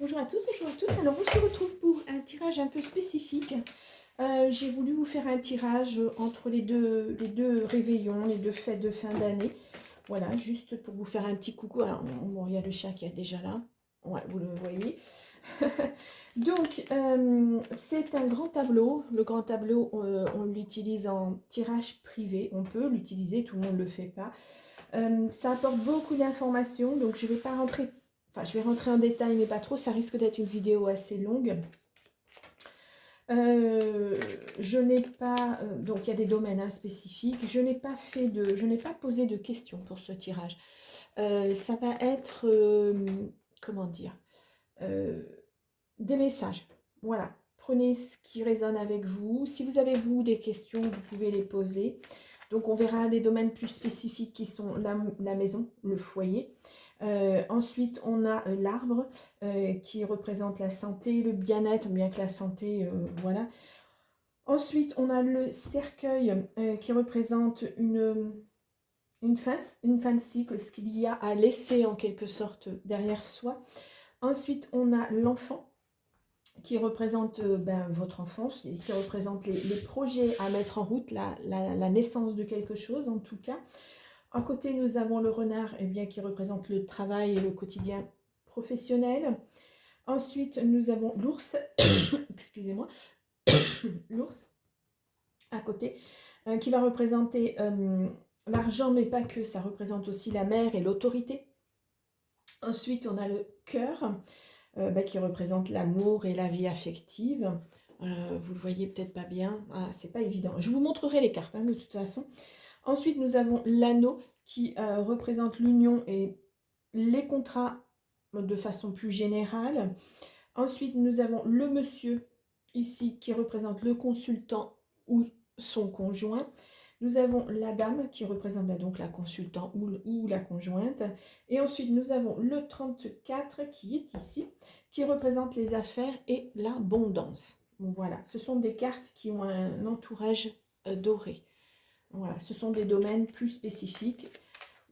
Bonjour à tous, bonjour à toutes. Alors on se retrouve pour un tirage un peu spécifique. J'ai voulu vous faire un tirage entre les deux réveillons, les deux fêtes de fin d'année. Voilà, juste pour vous faire un petit coucou. Alors bon, il y a le chien qui est déjà là. Ouais, vous le voyez. Donc, c'est un grand tableau. Le grand tableau, on l'utilise en tirage privé. On peut l'utiliser, tout le monde ne le fait pas. Ça apporte beaucoup d'informations, donc je vais pas rentrer, enfin je vais rentrer en détail, mais pas trop, ça risque d'être une vidéo assez longue. Je n'ai pas, donc il y a des domaines spécifiques, je n'ai pas posé de questions pour ce tirage. Ça va être, comment dire, euh, des messages, voilà. Prenez ce qui résonne avec vous. Si vous avez, vous, des questions, vous pouvez les poser. Donc, on verra les domaines plus spécifiques qui sont la maison, le foyer. Ensuite, on a l'arbre qui représente la santé, le bien-être, bien que la santé, voilà. Ensuite, on a le cercueil qui représente une fin de cycle, ce qu'il y a à laisser en quelque sorte derrière soi. Ensuite, on a l'enfant qui représente votre enfance et qui représente les projets à mettre en route, la naissance de quelque chose en tout cas. À côté, nous avons le renard qui représente le travail et le quotidien professionnel. Ensuite, nous avons l'ours, excusez-moi, l'ours à côté, qui va représenter l'argent, mais pas que, ça représente aussi la mer et l'autorité. Ensuite, on a le cœur, qui représente l'amour et la vie affective. Vous le voyez peut-être pas bien, c'est pas évident. Je vous montrerai les cartes de toute façon. Ensuite, nous avons l'anneau qui représente l'union et les contrats de façon plus générale. Ensuite, nous avons le monsieur ici qui représente le consultant ou son conjoint. Nous avons la dame qui représente donc la consultante ou la conjointe. Et ensuite, nous avons le 34 qui est ici, qui représente les affaires et l'abondance. Voilà, ce sont des cartes qui ont un entourage doré. Voilà, ce sont des domaines plus spécifiques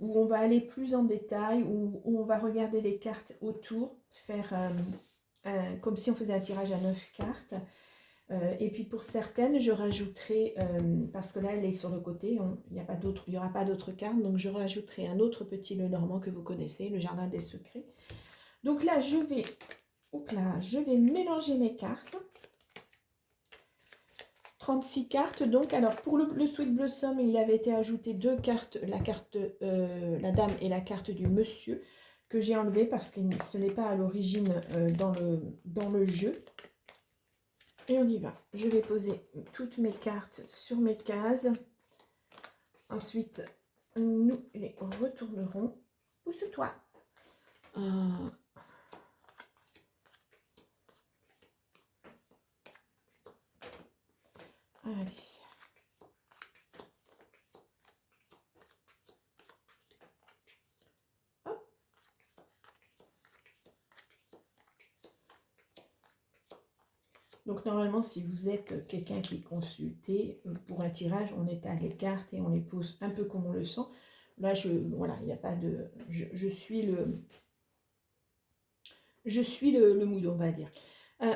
où on va aller plus en détail, où on va regarder les cartes autour, faire comme si on faisait un tirage à 9 cartes. Et puis pour certaines, je rajouterai, parce que là elle est sur le côté, il n'y aura pas d'autres cartes, donc je rajouterai un autre petit Lenormand que vous connaissez, le Jardin des Secrets. Donc là, je vais mélanger mes cartes. 36 cartes, donc, alors pour le Sweet Blossom, il avait été ajouté deux cartes, la dame et la carte du monsieur, que j'ai enlevé parce que ce n'est pas à l'origine dans le jeu. Et on y va. Je vais poser toutes mes cartes sur mes cases. Ensuite, nous les retournerons. Pousse-toi. Allez. Hop. Donc normalement, si vous êtes quelqu'un qui est consulté pour un tirage, on étale les cartes et on les pose un peu comme on le sent. Là, voilà, il n'y a pas de... Je suis le mood, on va dire.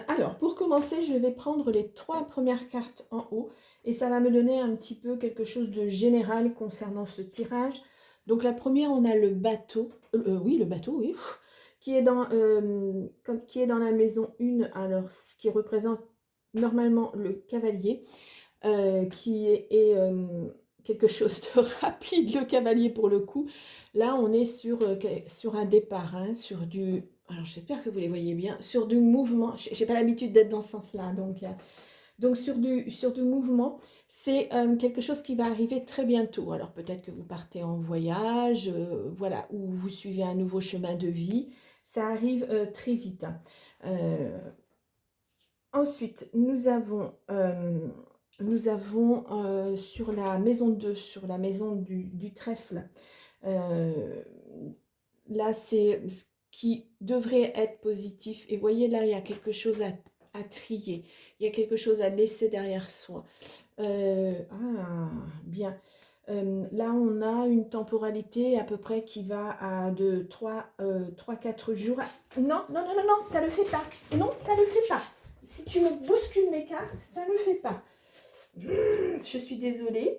Alors, pour commencer, je vais prendre les 3 premières cartes en haut et ça va me donner un petit peu quelque chose de général concernant ce tirage. Donc la première, on a le bateau, oui, le bateau, oui, qui est dans la maison 1, alors ce qui représente normalement le cavalier, qui est quelque chose de rapide, le cavalier pour le coup. Là, on est sur un départ, sur du... Alors, j'espère que vous les voyez bien, sur du mouvement. Je n'ai pas l'habitude d'être dans ce sens-là, donc sur du mouvement, c'est quelque chose qui va arriver très bientôt. Alors, peut-être que vous partez en voyage, voilà, ou vous suivez un nouveau chemin de vie. Ça arrive très vite. Ensuite, nous avons sur la maison 2, sur la maison du trèfle, là c'est ce qui devrait être positif. Et voyez là, il y a quelque chose à trier, il y a quelque chose à laisser derrière soi. Bien. Là, on a une temporalité à peu près qui va de 3-4 jours. Non, non, non, non, non, ça ne le fait pas. Non, ça ne le fait pas. Si tu me bouscules mes cartes, ça ne le fait pas. Je suis désolée.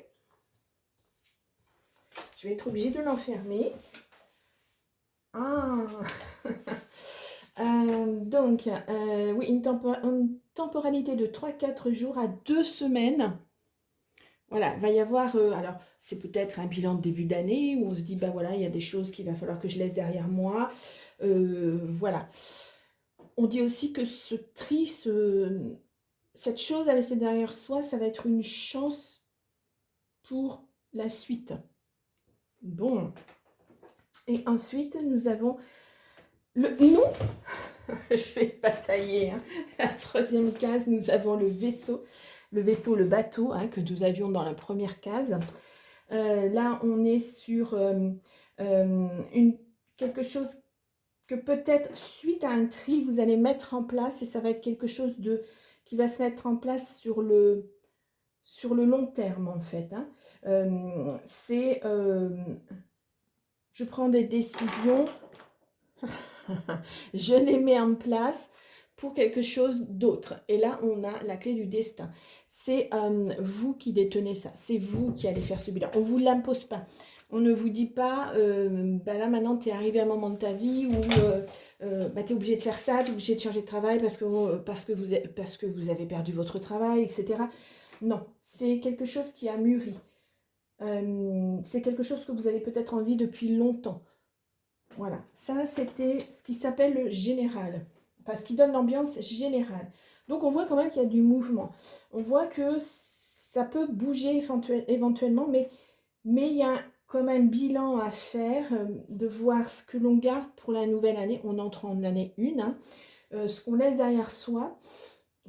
Je vais être obligée de l'enfermer. Ah. Donc, oui, une temporalité de 3-4 jours à 2 semaines. Voilà, va y avoir, alors c'est peut-être un bilan de début d'année où on se dit, bah voilà, il y a des choses qu'il va falloir que je laisse derrière moi. Voilà. On dit aussi que ce tri, cette chose à laisser derrière soi, ça va être une chance pour la suite. Bon. Et ensuite, nous avons le non. Je vais batailler. Hein. La troisième case, nous avons le vaisseau, le bateau hein, que nous avions dans la première case. Là, on est sur quelque chose que peut-être suite à un tri, vous allez mettre en place et ça va être quelque chose qui va se mettre en place sur le long terme en fait. Hein. Je prends des décisions, je les mets en place pour quelque chose d'autre. Et là, on a la clé du destin. C'est vous qui détenez ça. C'est vous qui allez faire ce bilan. On ne vous l'impose pas. On ne vous dit pas, bah là maintenant, tu es arrivé à un moment de ta vie où bah, tu es obligé de faire ça, tu es obligé de changer de travail parce que vous avez perdu votre travail, etc. Non, c'est quelque chose qui a mûri. C'est quelque chose que vous avez peut-être envie depuis longtemps. Voilà, ça c'était ce qui s'appelle le général, parce qu'il donne l'ambiance générale. Donc on voit quand même qu'il y a du mouvement. On voit que ça peut bouger éventuellement, mais il y a comme un bilan à faire, de voir ce que l'on garde pour la nouvelle année. On entre en année 1, hein, ce qu'on laisse derrière soi,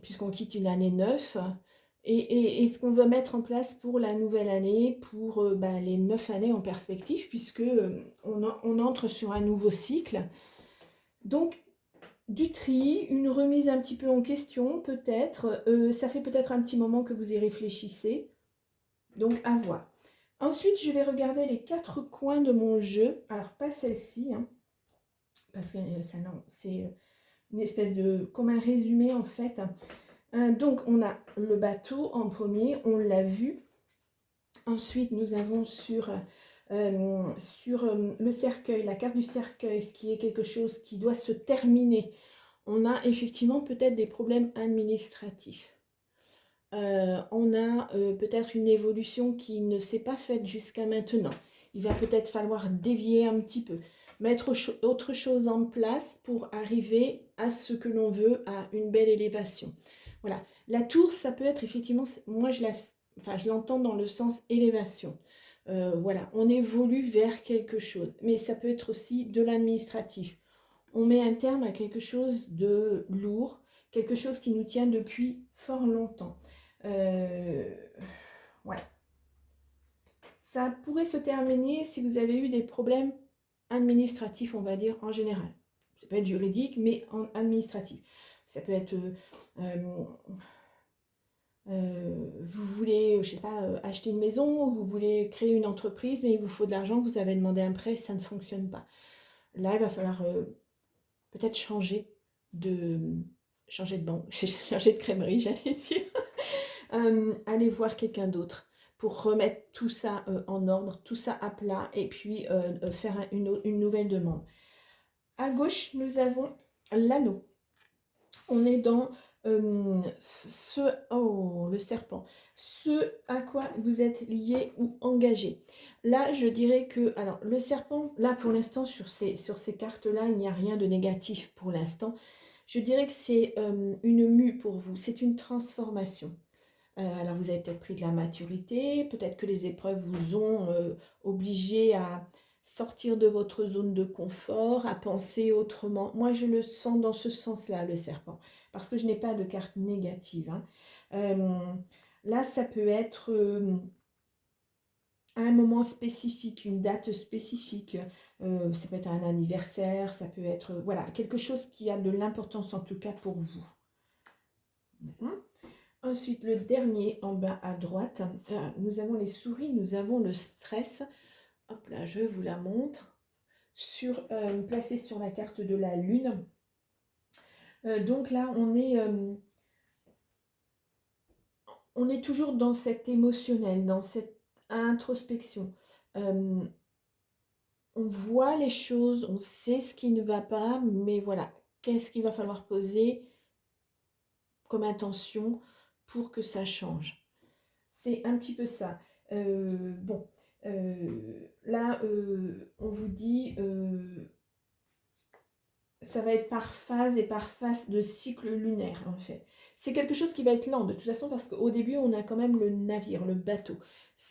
puisqu'on quitte une année 9, et ce qu'on veut mettre en place pour la nouvelle année, pour les 9 années en perspective, puisque on entre sur un nouveau cycle. Donc, du tri, une remise un petit peu en question, peut-être. Ça fait peut-être un petit moment que vous y réfléchissez. Donc, à voir. Ensuite, je vais regarder les 4 coins de mon jeu. Alors, pas celle-ci, hein, parce que ça, non, c'est une espèce de... comme un résumé, en fait. Donc, on a le bateau en premier, on l'a vu. Ensuite, nous avons sur le cercueil, la carte du cercueil, ce qui est quelque chose qui doit se terminer. On a effectivement peut-être des problèmes administratifs. On a peut-être une évolution qui ne s'est pas faite jusqu'à maintenant. Il va peut-être falloir dévier un petit peu, mettre autre chose en place pour arriver à ce que l'on veut, à une belle élévation. Voilà. La tour, ça peut être effectivement, moi je l'entends dans le sens élévation. Voilà, on évolue vers quelque chose, mais ça peut être aussi de l'administratif. On met un terme à quelque chose de lourd, quelque chose qui nous tient depuis fort longtemps. Ouais. Ça pourrait se terminer si vous avez eu des problèmes administratifs, on va dire, en général. Ça peut être juridique, mais administratif. Ça peut être... vous voulez, je sais pas, acheter une maison, vous voulez créer une entreprise, mais il vous faut de l'argent, vous avez demandé un prêt, ça ne fonctionne pas. Là, il va falloir peut-être changer de banque, changer de crèmerie, j'allais dire. Aller voir quelqu'un d'autre pour remettre tout ça en ordre, tout ça à plat et puis faire une nouvelle demande. À gauche, nous avons l'anneau. On est dans le serpent, ce à quoi vous êtes lié ou engagé. Là, je dirais que, alors, le serpent, là, pour l'instant, sur ces cartes-là, il n'y a rien de négatif pour l'instant. Je dirais que c'est une mue pour vous, c'est une transformation. Alors, vous avez peut-être pris de la maturité, peut-être que les épreuves vous ont obligé à sortir de votre zone de confort, à penser autrement. Moi, je le sens dans ce sens-là, le serpent, parce que je n'ai pas de carte négative. Hein. Là, ça peut être à un moment spécifique, une date spécifique. Ça peut être un anniversaire, ça peut être voilà, quelque chose qui a de l'importance, en tout cas pour vous. Ensuite, le dernier en bas à droite, nous avons les souris, nous avons le stress. Hop là, je vous la montre. Placé sur la carte de la Lune. Donc là, on est toujours dans cet émotionnel, dans cette introspection. Euh, on voit les choses, on sait ce qui ne va pas, mais voilà, qu'est-ce qu'il va falloir poser comme intention pour que ça change. C'est un petit peu ça. Bon, là, on vous dit, ça va être par phase et par phase de cycle lunaire, en fait. C'est quelque chose qui va être lent, de toute façon, parce qu'au début, on a quand même le navire, le bateau.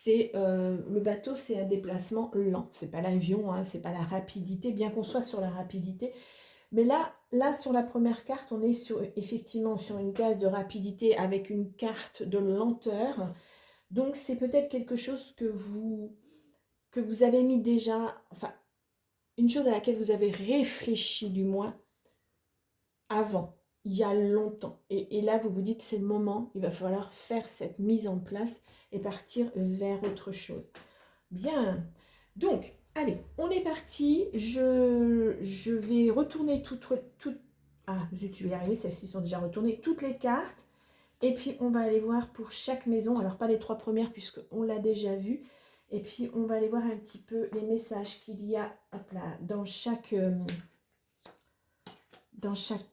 Le bateau, c'est un déplacement lent. C'est pas l'avion, hein, c'est pas la rapidité, bien qu'on soit sur la rapidité. Mais là, sur la première carte, on est effectivement sur une case de rapidité avec une carte de lenteur. Donc, c'est peut-être quelque chose que vous avez mis déjà, enfin, une chose à laquelle vous avez réfléchi du moins avant, il y a longtemps. Et là, vous vous dites, c'est le moment, il va falloir faire cette mise en place et partir vers autre chose. Bien. Donc, allez, on est parti. Je vais retourner ah, zut, je vais y arriver, celles-ci sont déjà retournées, toutes les cartes. Et puis, on va aller voir pour chaque maison. Alors, pas les 3 premières, puisqu'on l'a déjà vu. Et puis, on va aller voir un petit peu les messages qu'il y a hop là, dans chaque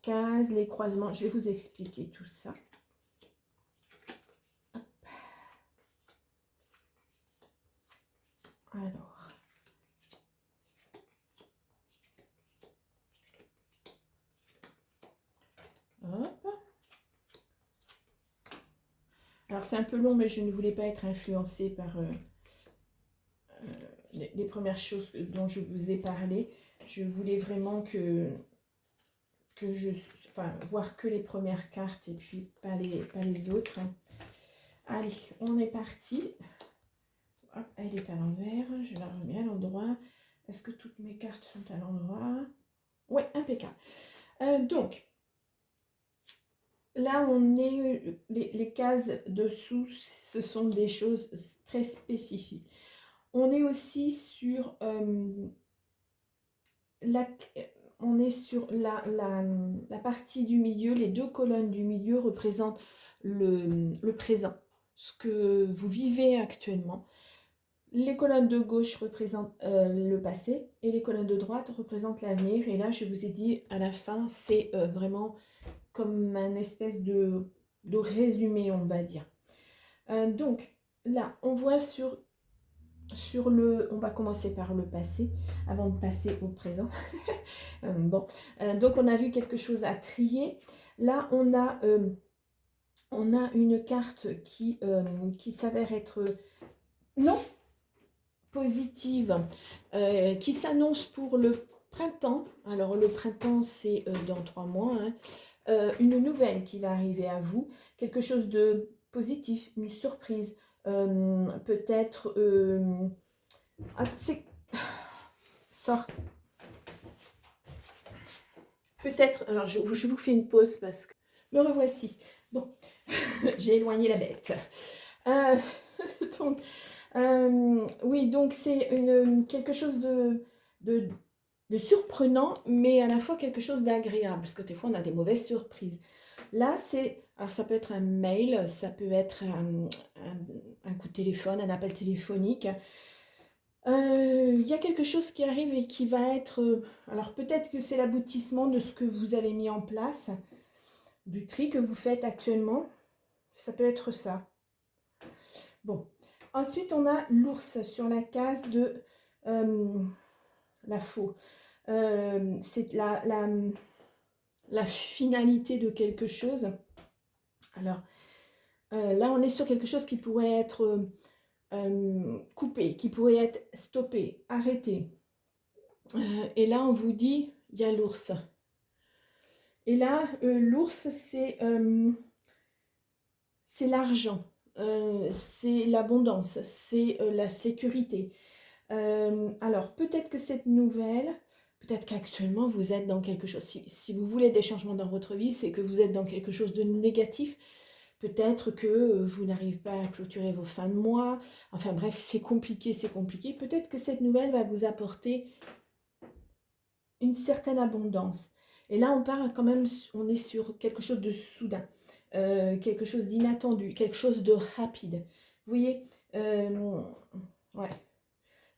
case, les croisements. Je vais vous expliquer tout ça. Alors. Hop. Alors, c'est un peu long, mais je ne voulais pas être influencée par les premières choses dont je vous ai parlé. Je voulais vraiment voir que les premières cartes et puis pas les autres. Allez, on est parti. Hop, elle est à l'envers, je la remets à l'endroit. Est-ce que toutes mes cartes sont à l'endroit? Ouais, impeccable. Donc, là, on est les cases dessous, ce sont des choses très spécifiques. On est aussi sur on est sur la partie du milieu. Les 2 colonnes du milieu représentent le présent, ce que vous vivez actuellement. Les colonnes de gauche représentent le passé et les colonnes de droite représentent l'avenir. Et là, je vous ai dit, à la fin, c'est vraiment comme un espèce de résumé, on va dire. Donc, là, on voit on va commencer par le passé, avant de passer au présent. Donc on a vu quelque chose à trier. Là, on a une carte qui s'avère être non positive, qui s'annonce pour le printemps. Alors le printemps, c'est dans 3 mois. Hein. Une nouvelle qui va arriver à vous, quelque chose de positif, une surprise, peut-être... c'est... Sort. Peut-être... Alors, je vous fais une pause parce que... Me revoici. Bon, j'ai éloigné la bête. Donc, oui, donc c'est quelque chose de surprenant, mais à la fois quelque chose d'agréable, parce que des fois, on a des mauvaises surprises. Là, alors ça peut être un mail, ça peut être un coup de téléphone, un appel téléphonique. Il y a quelque chose qui arrive et qui va être... alors peut-être que c'est l'aboutissement de ce que vous avez mis en place, du tri que vous faites actuellement. Ça peut être ça. Bon. Ensuite, on a l'ours sur la case de la faux. C'est la finalité de quelque chose. Alors, là, on est sur quelque chose qui pourrait être coupé, qui pourrait être stoppé, arrêté. Et là, on vous dit, il y a l'ours. Et là, l'ours, c'est l'argent, c'est l'abondance, c'est la sécurité. Alors, peut-être que cette nouvelle, peut-être qu'actuellement, vous êtes dans quelque chose. Si vous voulez des changements dans votre vie, c'est que vous êtes dans quelque chose de négatif. Peut-être que vous n'arrivez pas à clôturer vos fins de mois. Enfin bref, c'est compliqué, c'est compliqué. Peut-être que cette nouvelle va vous apporter une certaine abondance. Et là, on parle quand même, on est sur quelque chose de soudain, quelque chose d'inattendu, quelque chose de rapide. Vous voyez, ouais.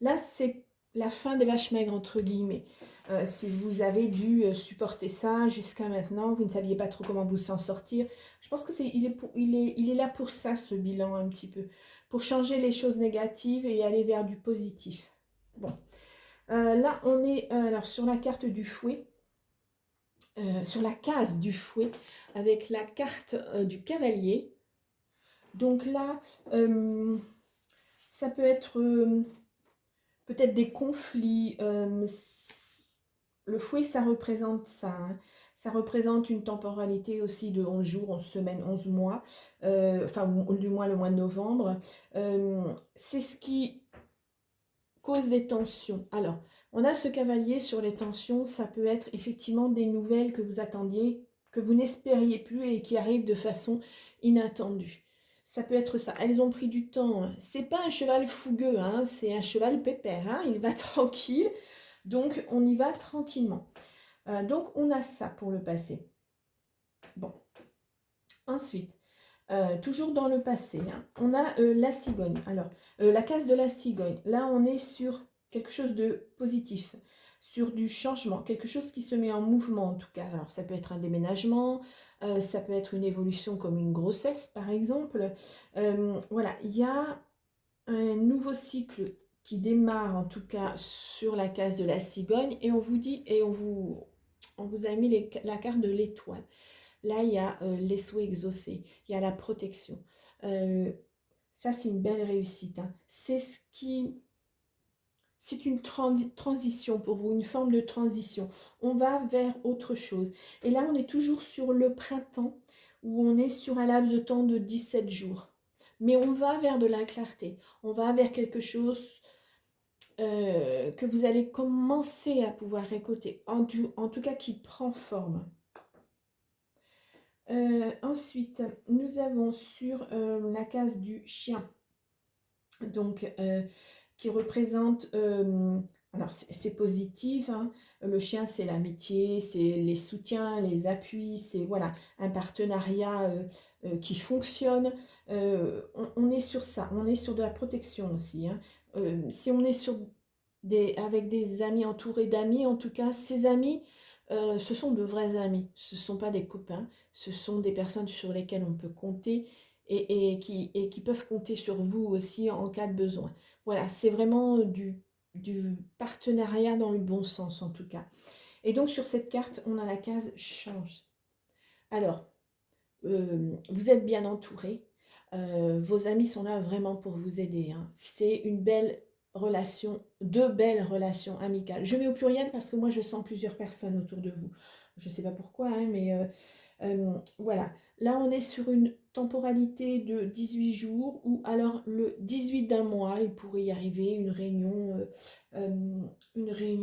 Là, c'est la fin des vaches maigres, entre guillemets. Si vous avez dû supporter ça jusqu'à maintenant, vous ne saviez pas trop comment vous en sortir. Je pense que il est là pour ça, ce bilan, un petit peu. Pour changer les choses négatives et aller vers du positif. Bon. Là, on est alors sur la carte du fouet, sur la case du fouet, avec la carte du cavalier. Donc là, ça peut être peut-être des conflits. Le fouet, ça représente ça, hein. Ça représente une temporalité aussi de 11 jours, 11 semaines, 11 mois, enfin du moins le mois de novembre. C'est ce qui cause des tensions. Alors, on a ce cavalier sur les tensions, ça peut être effectivement des nouvelles que vous attendiez, que vous n'espériez plus et qui arrivent de façon inattendue. Ça peut être ça. Elles ont pris du temps, hein. C'est pas un cheval fougueux, hein, c'est un cheval pépère, hein. Il va tranquille, donc on y va tranquillement. Donc on a ça pour le passé. Bon. Ensuite, toujours dans le passé, hein, on a la cigogne. Alors, la case de la cigogne, là on est sur quelque chose de positif, sur du changement, quelque chose qui se met en mouvement en tout cas. Alors ça peut être un déménagement, ça peut être une évolution comme une grossesse par exemple. Voilà, il y a un nouveau cycle qui démarre en tout cas sur la case de la cigogne et on vous dit, et on vous a mis la carte de l'étoile. Là, il y a les souhaits exaucés, il y a la protection. Ça, c'est une belle réussite, hein. C'est une transition pour vous, une forme de transition. On va vers autre chose. Et là, on est toujours sur le printemps, où on est sur un laps de temps de 17 jours. Mais on va vers de la clarté. On va vers quelque chose que vous allez commencer à pouvoir récolter. En tout cas, qui prend forme. Ensuite, nous avons sur la case du chien, donc qui représente, alors c'est positif, hein. Le chien c'est l'amitié, c'est les soutiens, les appuis, c'est voilà, un partenariat qui fonctionne. On est sur ça, on est sur de la protection aussi, hein. Si on est sur avec des amis, entourés d'amis, en tout cas, ces amis, ce sont de vrais amis, ce ne sont pas des copains, ce sont des personnes sur lesquelles on peut compter et qui peuvent compter sur vous aussi en cas de besoin. Voilà, c'est vraiment du partenariat dans le bon sens en tout cas. Et donc sur cette carte, on a la case change. Alors, vous êtes bien entouré, vos amis sont là vraiment pour vous aider, hein. C'est une belle relation, deux belles relations amicales. Je mets au pluriel parce que moi je sens plusieurs personnes autour de vous. Je ne sais pas pourquoi, hein, mais voilà. Là on est sur une temporalité de 18 jours ou alors le 18 d'un mois, il pourrait y arriver une réunion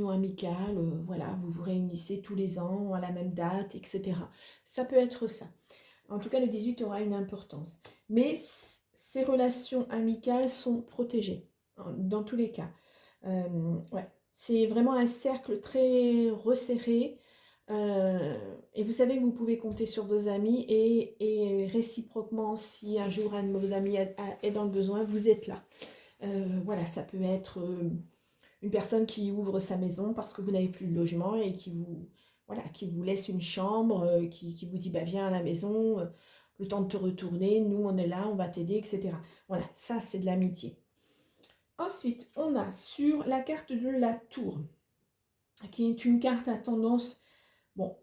amicale, voilà, vous vous réunissez tous les ans à la même date, etc. Ça peut être ça. En tout cas, le 18 aura une importance. Mais ces relations amicales sont protégées, dans tous les cas. Ouais. C'est vraiment un cercle très resserré. Et vous savez que vous pouvez compter sur vos amis et réciproquement, si un jour un de vos amis est dans le besoin, vous êtes là. Voilà, ça peut être une personne qui ouvre sa maison parce que vous n'avez plus de logement et qui vous laisse une chambre, qui vous dit bah, viens à la maison, le temps de te retourner, nous on est là, on va t'aider, etc. Voilà, ça c'est de l'amitié. Ensuite, on a sur la carte de la tour, qui est une carte à tendance, bon,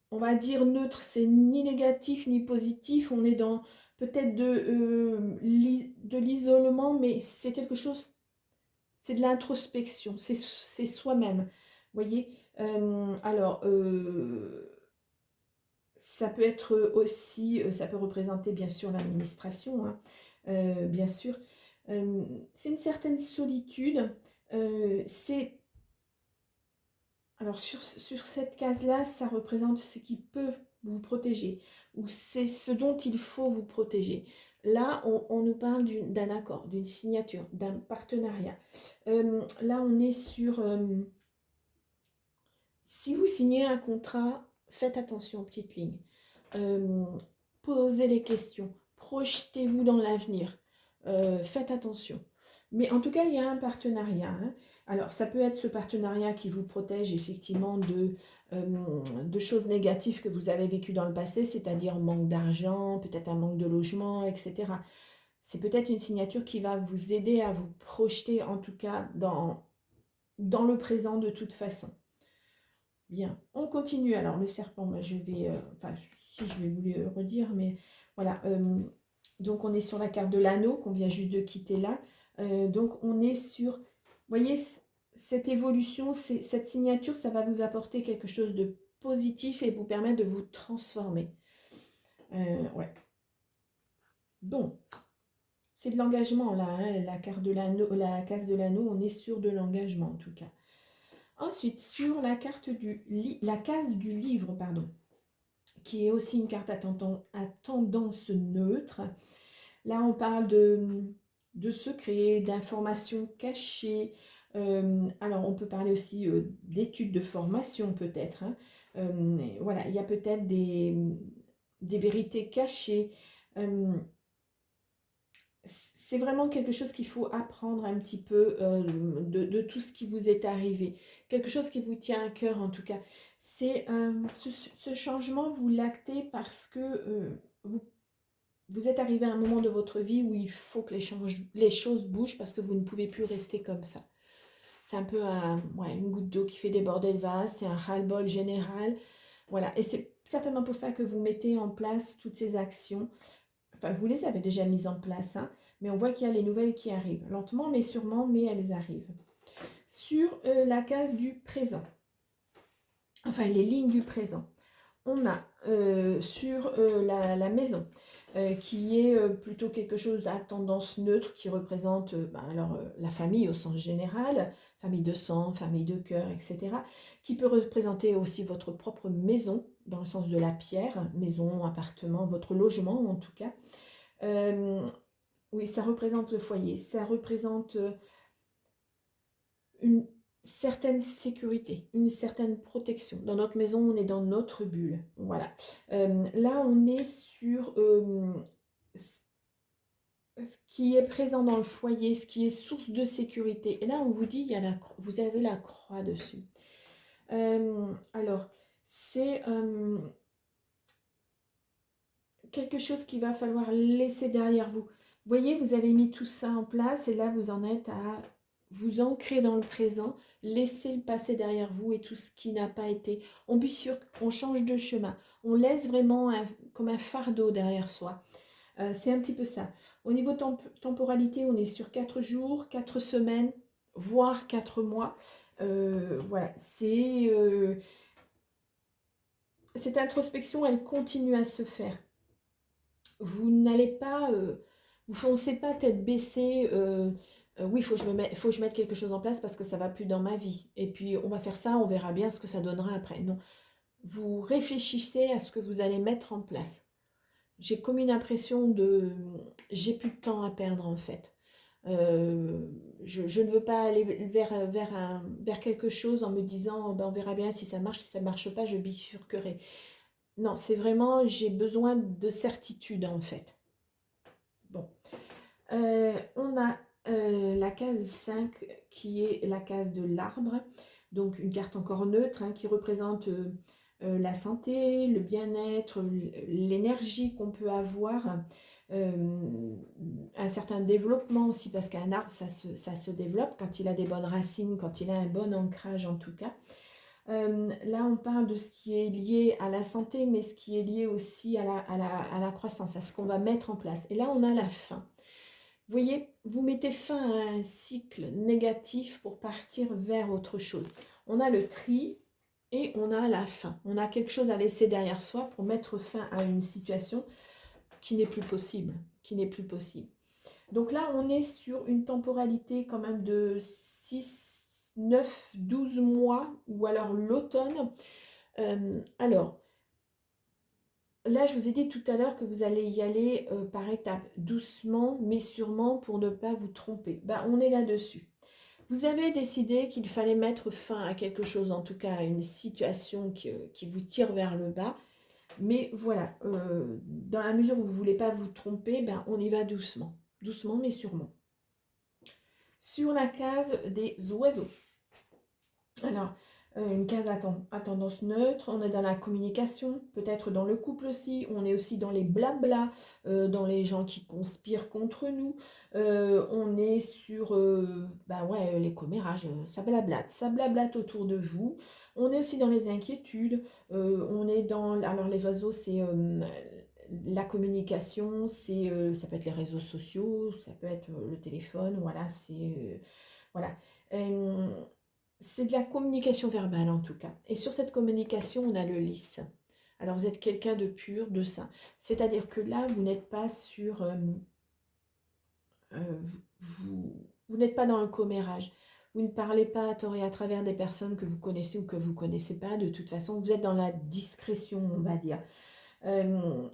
on va dire neutre, c'est ni négatif ni positif, on est dans peut-être de l'isolement, mais c'est quelque chose, c'est de l'introspection, c'est soi-même, vous voyez. Alors, ça peut être aussi, ça peut représenter bien sûr l'administration, hein, bien sûr. C'est une certaine solitude, c'est... Alors sur cette case-là, ça représente ce qui peut vous protéger. ou c'est ce dont il faut vous protéger. Là, on nous parle d'un accord, d'une signature, d'un partenariat. Là, on est sur... si vous signez un contrat, faites attention aux petites lignes. Euh, Posez les questions. Projetez-vous dans l'avenir. Faites attention. Mais en tout cas, il y a un partenariat, hein. Alors, ça peut être ce partenariat qui vous protège effectivement de choses négatives que vous avez vécues dans le passé, c'est-à-dire manque d'argent, peut-être un manque de logement, etc. C'est peut-être une signature qui va vous aider à vous projeter, en tout cas, dans le présent de toute façon. Bien, on continue. Alors, le serpent, moi, je vais... enfin, si je vais vous le redire, mais voilà. Donc, on est sur la carte de l'anneau qu'on vient juste de quitter là. Donc, on est sur... Vous voyez, cette évolution, cette signature, ça va vous apporter quelque chose de positif et vous permettre de vous transformer. Ouais. Bon, c'est de l'engagement là, hein, la carte de l'anneau, la case de l'anneau, on est sur de l'engagement en tout cas. Ensuite, sur la carte la case du livre, pardon, qui est aussi une carte à tendance neutre. Là, on parle de secrets, d'informations cachées. Alors, on peut parler aussi d'études de formation, peut-être, hein. Voilà, il y a peut-être des vérités cachées. C'est vraiment quelque chose qu'il faut apprendre un petit peu de tout ce qui vous est arrivé. Quelque chose qui vous tient à cœur en tout cas. C'est ce changement, vous l'actez parce que vous êtes arrivé à un moment de votre vie où il faut que les choses bougent parce que vous ne pouvez plus rester comme ça. C'est un peu une goutte d'eau qui fait déborder le vase, c'est un ras-le-bol général. Voilà, et c'est certainement pour ça que vous mettez en place toutes ces actions. Enfin, vous les avez déjà mises en place, hein, mais on voit qu'il y a les nouvelles qui arrivent. Lentement, mais sûrement, mais elles arrivent. Sur la case du présent, enfin les lignes du présent, on a sur la maison, qui est plutôt quelque chose à tendance neutre, qui représente la famille au sens général, famille de sang, famille de cœur, etc., qui peut représenter aussi votre propre maison, dans le sens de la pierre, maison, appartement, votre logement en tout cas. Oui, ça représente le foyer, ça représente une certaine sécurité, une certaine protection. Dans notre maison, on est dans notre bulle. Voilà. Là, on est sur ce qui est présent dans le foyer, ce qui est source de sécurité. Et là, on vous dit, vous avez la croix dessus. Alors, c'est quelque chose qu'il va falloir laisser derrière vous. Vous voyez, vous avez mis tout ça en place et là, vous en êtes à vous ancrer dans le présent, laisser le passé derrière vous et tout ce qui n'a pas été. On bifurque, on change de chemin, on laisse vraiment comme un fardeau derrière soi. C'est un petit peu ça. Au niveau temporalité, on est sur 4 jours, 4 semaines, voire 4 mois. Voilà, cette introspection, elle continue à se faire. Vous n'allez pas, vous foncez pas tête baissée, oui, il faut que je mette quelque chose en place parce que ça va plus dans ma vie. Et puis on va faire ça, on verra bien ce que ça donnera après. Non, vous réfléchissez à ce que vous allez mettre en place. J'ai comme une impression j'ai plus de temps à perdre en fait. Je ne veux pas aller vers quelque chose en me disant, ben, on verra bien si ça marche, si ça ne marche pas, je bifurquerai. Non, c'est vraiment, j'ai besoin de certitude en fait. Bon, on a la case 5 qui est la case de l'arbre, donc une carte encore neutre, hein, qui représente la santé, le bien-être, l'énergie qu'on peut avoir, un certain développement aussi, parce qu'un arbre, ça se développe quand il a des bonnes racines, quand il a un bon ancrage en tout cas. Là, on parle de ce qui est lié à la santé, mais ce qui est lié aussi à la croissance, à ce qu'on va mettre en place. Et là, on a la fin. Vous voyez, vous mettez fin à un cycle négatif pour partir vers autre chose. On a le tri et on a la fin. On a quelque chose à laisser derrière soi pour mettre fin à une situation qui n'est plus possible, Donc là, on est sur une temporalité quand même de 6, 9, 12 mois, ou alors l'automne. Alors, là, je vous ai dit tout à l'heure que vous allez y aller par étapes, doucement, mais sûrement pour ne pas vous tromper. Ben, on est là-dessus. Vous avez décidé qu'il fallait mettre fin à quelque chose, en tout cas à une situation qui vous tire vers le bas. Mais voilà, dans la mesure où vous ne voulez pas vous tromper, ben, on y va doucement. Doucement, mais sûrement. Sur la case des oiseaux. Alors, une case à tendance neutre, on est dans la communication, peut-être dans le couple aussi, on est aussi dans les blablas, dans les gens qui conspirent contre nous, on est sur bah ouais, les commérages, ça blablate autour de vous, on est aussi dans les inquiétudes, on est dans, alors les oiseaux c'est la communication, c'est ça peut être les réseaux sociaux, ça peut être le téléphone, voilà, c'est voilà. Euh, c'est de la communication verbale en tout cas. Et sur cette communication, on a le lisse. Alors vous êtes quelqu'un de pur, de sain. C'est-à-dire que là, vous n'êtes pas sur... vous n'êtes pas dans le commérage. Vous ne parlez pas à tort et à travers des personnes que vous connaissez ou que vous ne connaissez pas. De toute façon, vous êtes dans la discrétion, on va dire.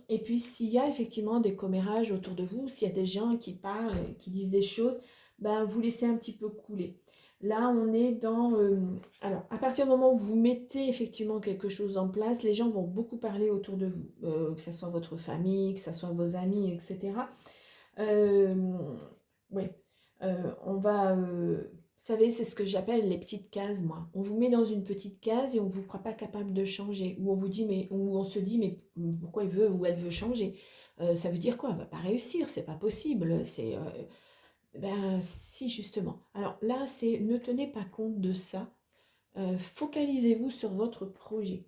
Et puis, s'il y a effectivement des commérages autour de vous, s'il y a des gens qui parlent, qui disent des choses, ben, vous laissez un petit peu couler. Là, on est dans... alors, à partir du moment où vous mettez effectivement quelque chose en place, les gens vont beaucoup parler autour de vous, que ce soit votre famille, que ce soit vos amis, etc. Oui, on va... vous savez, c'est ce que j'appelle les petites cases, moi. On vous met dans une petite case et on ne vous croit pas capable de changer. Ou on vous dit, mais, ou on se dit, mais pourquoi il veut ou elle veut changer? Ça veut dire quoi? Elle ne va pas réussir, c'est pas possible. C'est... ben si, justement. Alors là, c'est ne tenez pas compte de ça. Focalisez-vous sur votre projet.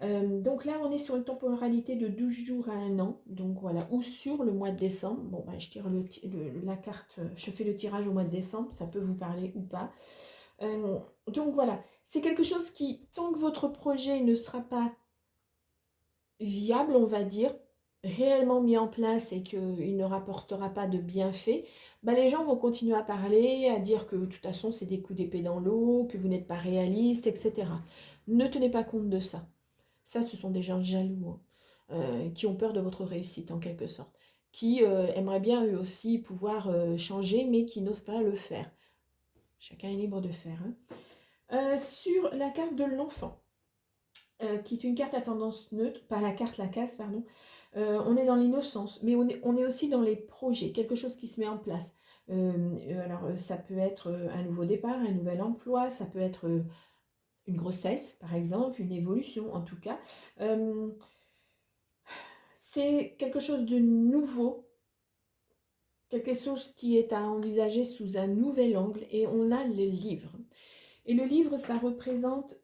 Donc là, on est sur une temporalité de 12 jours à 1 an. Donc voilà, ou sur le mois de décembre. Bon, ben, je tire la carte, je fais le tirage au mois de décembre. Ça peut vous parler ou pas. Donc voilà, c'est quelque chose qui, tant que votre projet ne sera pas viable, on va dire, réellement mis en place et qu'il ne rapportera pas de bienfaits, bah les gens vont continuer à parler, à dire que de toute façon c'est des coups d'épée dans l'eau, que vous n'êtes pas réaliste, etc. Ne tenez pas compte de ça. Ça, ce sont des gens jaloux, hein, qui ont peur de votre réussite en quelque sorte, qui aimeraient bien eux aussi pouvoir changer, mais qui n'osent pas le faire. Chacun est libre de faire. Hein. Sur la carte de l'enfant, qui est une carte à tendance neutre, pas la carte, la case, pardon. On est dans l'innocence, mais on est aussi dans les projets, quelque chose qui se met en place. Alors, ça peut être un nouveau départ, un nouvel emploi, ça peut être une grossesse, par exemple, une évolution, en tout cas. C'est quelque chose de nouveau, quelque chose qui est à envisager sous un nouvel angle, et on a les livres. Et le livre, ça représente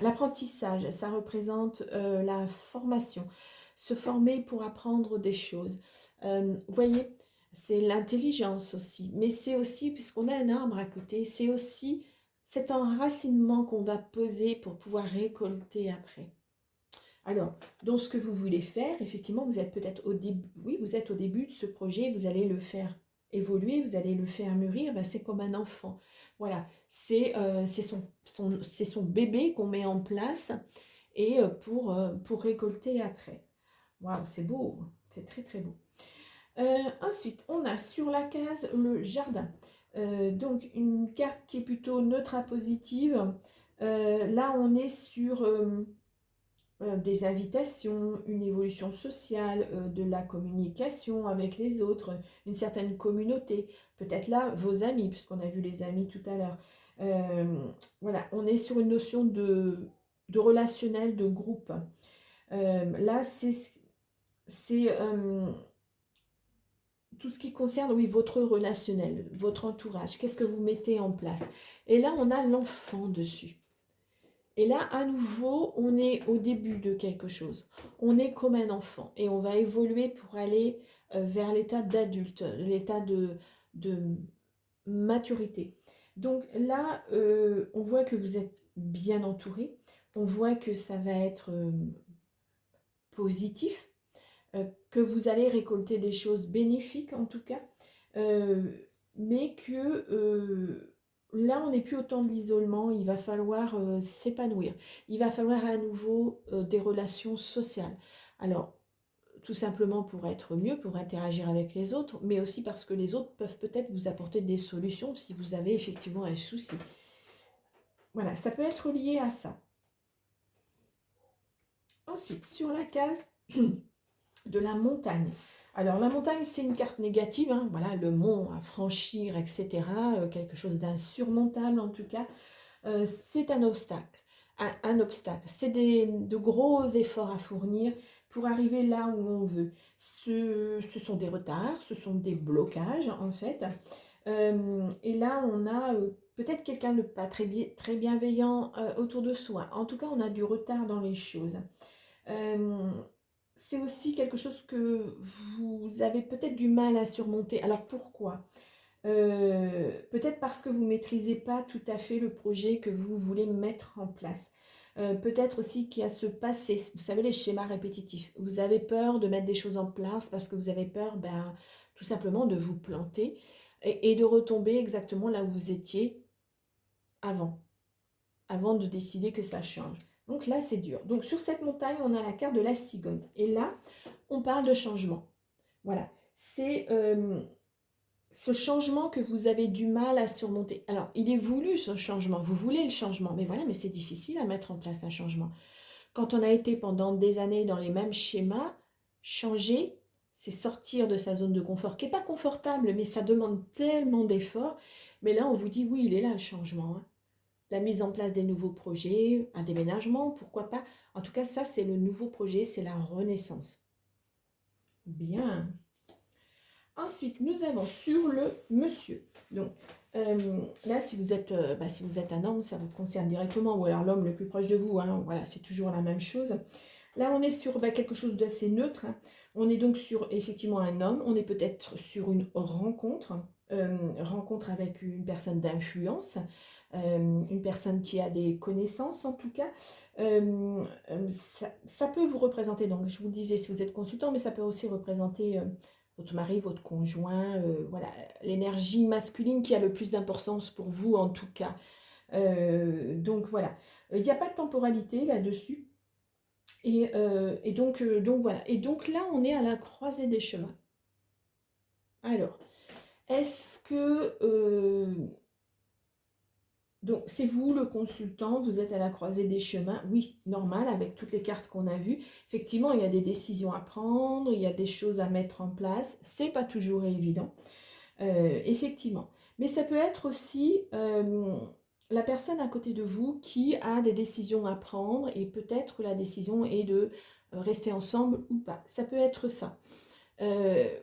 l'apprentissage, ça représente la formation, se former pour apprendre des choses. Vous voyez, c'est l'intelligence aussi, mais c'est aussi, puisqu'on a un arbre à côté, c'est aussi cet enracinement qu'on va poser pour pouvoir récolter après. Alors, dans ce que vous voulez faire, effectivement, vous êtes peut-être au début, oui, vous êtes au début de ce projet, vous allez le faire évoluer, vous allez le faire mûrir, ben, c'est comme un enfant. Voilà, c'est son bébé qu'on met en place et pour récolter après. Waouh, c'est beau, c'est très très beau. Ensuite, on a sur la case le jardin. Donc, une carte qui est plutôt neutre à positive. Là, on est sur des invitations, une évolution sociale, de la communication avec les autres, une certaine communauté, peut-être là vos amis, puisqu'on a vu les amis tout à l'heure. Voilà, on est sur une notion de relationnel, de groupe. Là, c'est tout ce qui concerne, oui, votre relationnel, votre entourage, qu'est-ce que vous mettez en place. Et là, on a l'enfant dessus. Et là, à nouveau, on est au début de quelque chose. On est comme un enfant et on va évoluer pour aller vers l'état d'adulte, l'état de maturité. Donc là, on voit que vous êtes bien entouré. On voit que ça va être positif, que vous allez récolter des choses bénéfiques en tout cas, mais que là, on n'est plus au temps de l'isolement, il va falloir s'épanouir. Il va falloir à nouveau des relations sociales. Alors, tout simplement pour être mieux, pour interagir avec les autres, mais aussi parce que les autres peuvent peut-être vous apporter des solutions si vous avez effectivement un souci. Voilà, ça peut être lié à ça. Ensuite, sur la case de la montagne. Alors, la montagne, c'est une carte négative, hein, voilà, le mont à franchir, etc. Quelque chose d'insurmontable en tout cas. C'est un obstacle. Un obstacle. C'est de gros efforts à fournir pour arriver là où on veut. Ce sont des retards, ce sont des blocages en fait. Et là, on a peut-être quelqu'un de pas très bienveillant autour de soi. En tout cas, on a du retard dans les choses. Euh, c'est aussi quelque chose que vous avez peut-être du mal à surmonter. Alors pourquoi? Peut-être parce que vous ne maîtrisez pas tout à fait le projet que vous voulez mettre en place. Peut-être aussi qu'il y a ce passé, vous savez, les schémas répétitifs. Vous avez peur de mettre des choses en place parce que vous avez peur, ben, tout simplement, de vous planter et de retomber exactement là où vous étiez avant, avant de décider que ça change. Donc là, c'est dur. Donc sur cette montagne, on a la carte de la cigogne. Et là, on parle de changement. Voilà. C'est ce changement que vous avez du mal à surmonter. Alors, il est voulu ce changement, vous voulez le changement, mais voilà, mais c'est difficile à mettre en place un changement. Quand on a été pendant des années dans les mêmes schémas, changer, c'est sortir de sa zone de confort, qui n'est pas confortable, mais ça demande tellement d'efforts. Mais là, on vous dit, oui, il est là le changement, hein. La mise en place des nouveaux projets, un déménagement, pourquoi pas. En tout cas, ça, c'est le nouveau projet, c'est la renaissance. Bien. Ensuite, nous avons sur le monsieur. Donc, là, si vous êtes un homme, ça vous concerne directement, ou alors l'homme le plus proche de vous, hein, voilà, c'est toujours la même chose. Là, on est sur quelque chose d'assez neutre, hein. On est donc sur effectivement un homme, on est peut-être sur une rencontre avec une personne d'influence, une personne qui a des connaissances en tout cas. Ça peut vous représenter, donc je vous le disais, si vous êtes consultant, mais ça peut aussi représenter votre mari, votre conjoint, voilà, l'énergie masculine qui a le plus d'importance pour vous en tout cas. Donc voilà, il n'y a pas de temporalité là-dessus. Et donc voilà. Et donc là, on est à la croisée des chemins. Alors, est-ce que donc, c'est vous le consultant, vous êtes à la croisée des chemins. Oui, normal, avec toutes les cartes qu'on a vues. Effectivement, il y a des décisions à prendre, il y a des choses à mettre en place. C'est pas toujours évident, effectivement. Mais ça peut être aussi la personne à côté de vous qui a des décisions à prendre et peut-être la décision est de rester ensemble ou pas. Ça peut être ça.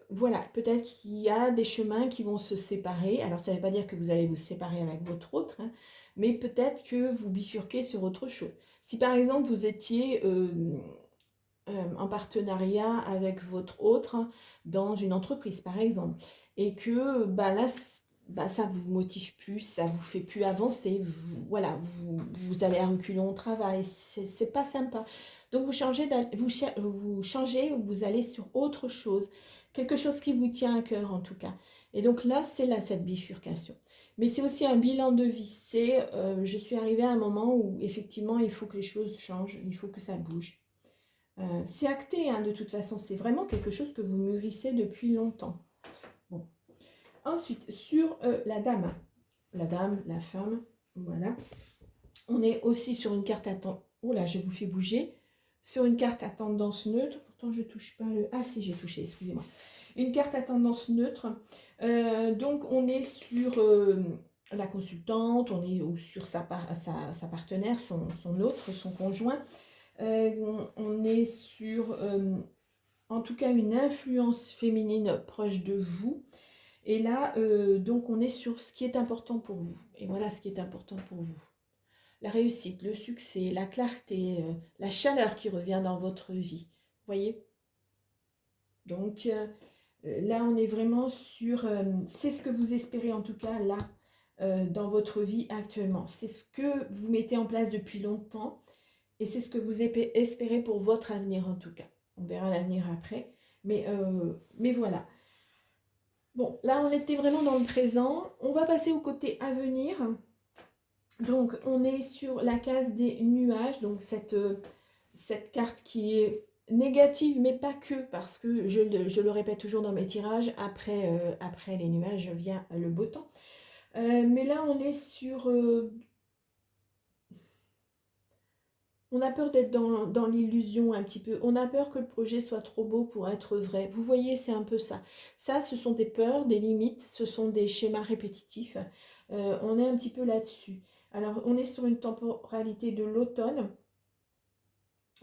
Voilà, peut-être qu'il y a des chemins qui vont se séparer. Alors, ça ne veut pas dire que vous allez vous séparer avec votre autre, hein, mais peut-être que vous bifurquez sur autre chose. Si par exemple vous étiez en partenariat avec votre autre hein, dans une entreprise, par exemple, et que bah, là, bah, ça ne vous motive plus, ça ne vous fait plus avancer, voilà, vous allez à reculons au travail, c'est pas sympa. Donc vous changez, vous changez, vous allez sur autre chose, quelque chose qui vous tient à cœur en tout cas. Et donc là, c'est là cette bifurcation. Mais c'est aussi un bilan de vie. C'est, je suis arrivée à un moment où effectivement, il faut que les choses changent, il faut que ça bouge. C'est acté, hein, de toute façon, c'est vraiment quelque chose que vous mûrissez depuis longtemps. Bon. Ensuite, sur la dame, la femme, voilà. On est aussi sur une carte à tendance. Oh là, je vous fais bouger. Sur une carte à tendance neutre. Pourtant, je ne touche pas le. Ah, si, j'ai touché, excusez-moi. Une carte à tendance neutre. Donc, on est sur la consultante, on est ou sur sa partenaire, son autre, son conjoint. On est sur, en tout cas, une influence féminine proche de vous. Et là, donc, on est sur ce qui est important pour vous. Et voilà ce qui est important pour vous. La réussite, le succès, la clarté, la chaleur qui revient dans votre vie. Vous voyez? Donc, là, on est vraiment sur... c'est ce que vous espérez, en tout cas, là, dans votre vie actuellement. C'est ce que vous mettez en place depuis longtemps. Et c'est ce que vous espérez pour votre avenir en tout cas. On verra l'avenir après. Mais voilà. Bon, là, on était vraiment dans le présent. On va passer au côté avenir. Donc, on est sur la case des nuages. Donc, cette carte qui est négative, mais pas que, parce que je le répète toujours dans mes tirages, après les nuages vient le beau temps. Mais là, on est sur... on a peur d'être dans l'illusion un petit peu. On a peur que le projet soit trop beau pour être vrai. Vous voyez, c'est un peu ça. Ça, ce sont des peurs, des limites, ce sont des schémas répétitifs. On est un petit peu là-dessus. Alors, on est sur une temporalité de l'automne.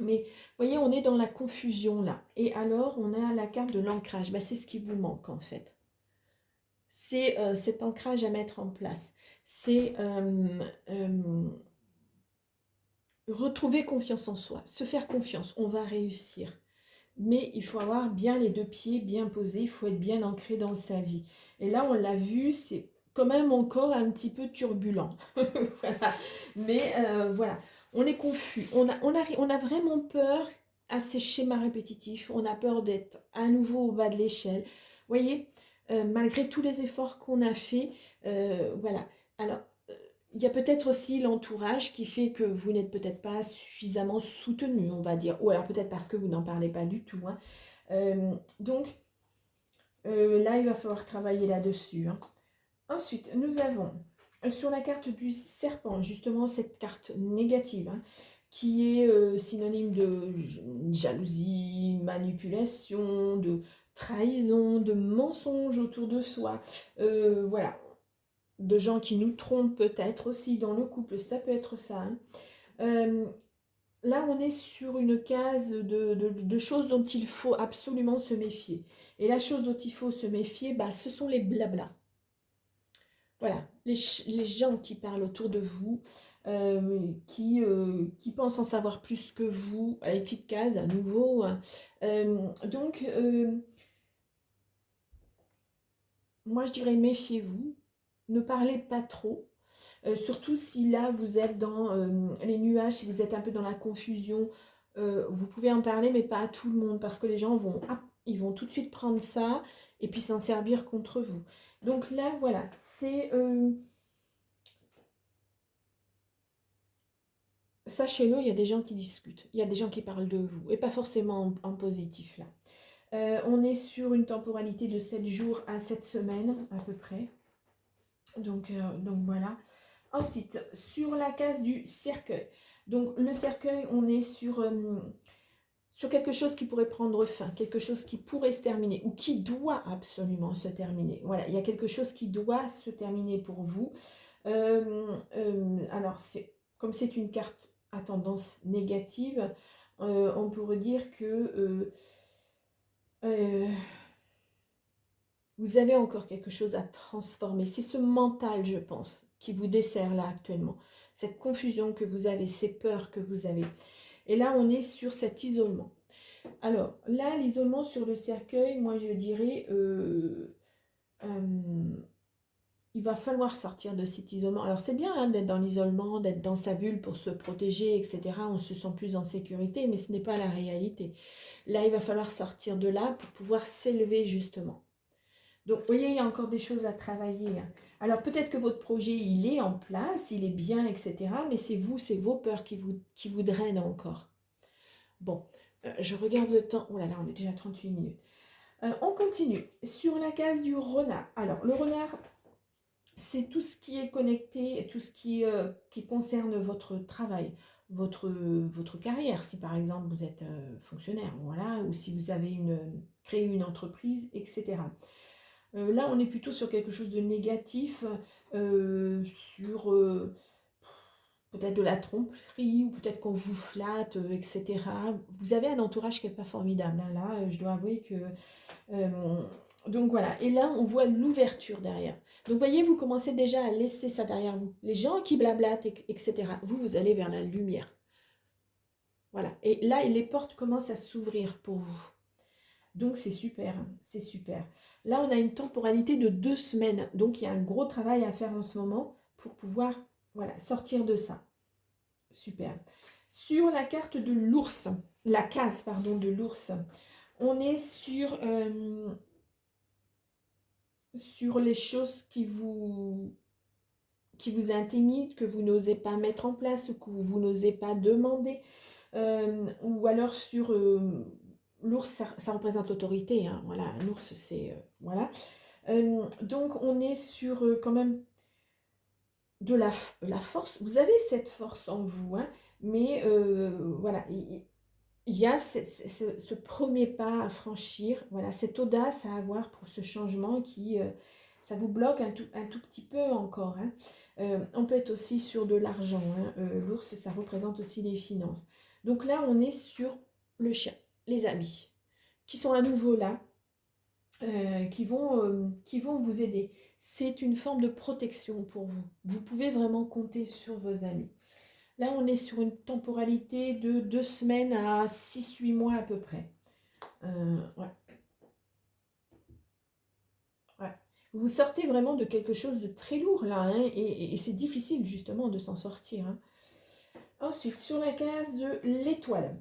Mais vous voyez, on est dans la confusion là. Et alors, on a la carte de l'ancrage. Bah, c'est ce qui vous manque en fait. C'est cet ancrage à mettre en place. C'est retrouver confiance en soi, se faire confiance. On va réussir. Mais il faut avoir bien les deux pieds bien posés, il faut être bien ancré dans sa vie. Et là, on l'a vu, c'est quand même encore un petit peu turbulent. Voilà. Mais voilà, on est confus. On a vraiment peur à ces schémas répétitifs. On a peur d'être à nouveau au bas de l'échelle. Vous voyez, malgré tous les efforts qu'on a faits, voilà. Alors, il y a peut-être aussi l'entourage qui fait que vous n'êtes peut-être pas suffisamment soutenu, on va dire. Ou alors peut-être parce que vous n'en parlez pas du tout, hein. Donc, là, il va falloir travailler là-dessus, hein. Ensuite, nous avons sur la carte du serpent, justement cette carte négative, hein, qui est synonyme de jalousie, manipulation, de trahison, de mensonge autour de soi. Voilà, de gens qui nous trompent peut-être aussi dans le couple, ça peut être ça, hein. Euh, Là, on est sur une case de choses dont il faut absolument se méfier. Et la chose dont il faut se méfier, bah, ce sont les blablas. Voilà, les gens qui parlent autour de vous, qui pensent en savoir plus que vous, les petites cases à nouveau, hein. Donc, moi, je dirais méfiez-vous, ne parlez pas trop. Surtout si là vous êtes dans les nuages, si vous êtes un peu dans la confusion, vous pouvez en parler, mais pas à tout le monde, parce que les gens vont, ils vont tout de suite prendre ça et puis s'en servir contre vous. Donc là, voilà, c'est... sachez-le, il y a des gens qui discutent, il y a des gens qui parlent de vous, et pas forcément en positif là. On est sur une temporalité de 7 jours à 7 semaines à peu près. Donc voilà. Ensuite, sur la case du cercueil. Donc le cercueil, on est sur quelque chose qui pourrait prendre fin, quelque chose qui pourrait se terminer ou qui doit absolument se terminer. Voilà, il y a quelque chose qui doit se terminer pour vous. Alors, comme c'est une carte à tendance négative, on pourrait dire que euh, vous avez encore quelque chose à transformer. C'est ce mental, je pense, qui vous dessert là actuellement. Cette confusion que vous avez, ces peurs que vous avez. Et là, on est sur cet isolement. Alors, là, l'isolement sur le cercueil, moi, je dirais, il va falloir sortir de cet isolement. Alors, c'est bien hein, d'être dans l'isolement, d'être dans sa bulle pour se protéger, etc. On se sent plus en sécurité, mais ce n'est pas la réalité. Là, il va falloir sortir de là pour pouvoir s'élever, justement. Donc, vous voyez, il y a encore des choses à travailler, hein. Alors, peut-être que votre projet, il est en place, il est bien, etc. Mais c'est vous, c'est vos peurs qui vous drainent encore. Bon, je regarde le temps. Oh là là, on est déjà à 38 minutes. On continue. Sur la case du renard. Alors, le renard, c'est tout ce qui est connecté, tout ce qui concerne votre travail, votre carrière. Si par exemple vous êtes fonctionnaire, voilà, ou si vous avez créé une entreprise, etc. Là, on est plutôt sur quelque chose de négatif, sur peut-être de la tromperie, ou peut-être qu'on vous flatte, etc. Vous avez un entourage qui n'est pas formidable, hein. Là, je dois avouer que... donc voilà, et là, on voit l'ouverture derrière. Donc, voyez, vous commencez déjà à laisser ça derrière vous. Les gens qui blablatent, etc. Vous allez vers la lumière. Voilà, et là, les portes commencent à s'ouvrir pour vous. Donc c'est super, hein, c'est super. Là, on a une temporalité de 2 semaines. Donc il y a un gros travail à faire en ce moment pour pouvoir voilà, sortir de ça. Super. Sur la carte de l'ours, la case, pardon, de l'ours, on est sur sur les choses qui vous intimident, que vous n'osez pas mettre en place ou que vous n'osez pas demander. Ou alors sur l'ours, ça représente l'autorité, hein, voilà, l'ours, c'est... voilà. Donc, on est sur quand même de la force. Vous avez cette force en vous, hein, mais voilà, il y a ce premier pas à franchir, voilà, cette audace à avoir pour ce changement qui, ça vous bloque un tout petit peu encore, hein. On peut être aussi sur de l'argent, hein. L'ours, ça représente aussi les finances. Donc là, on est sur le chien, les amis, qui sont à nouveau là, qui vont vous aider. C'est une forme de protection pour vous. Vous pouvez vraiment compter sur vos amis. Là, on est sur une temporalité de 2 semaines à 6-8 mois à peu près. Ouais, ouais. Vous sortez vraiment de quelque chose de très lourd là, hein, et c'est difficile justement de s'en sortir, hein. Ensuite, sur la case de l'étoile.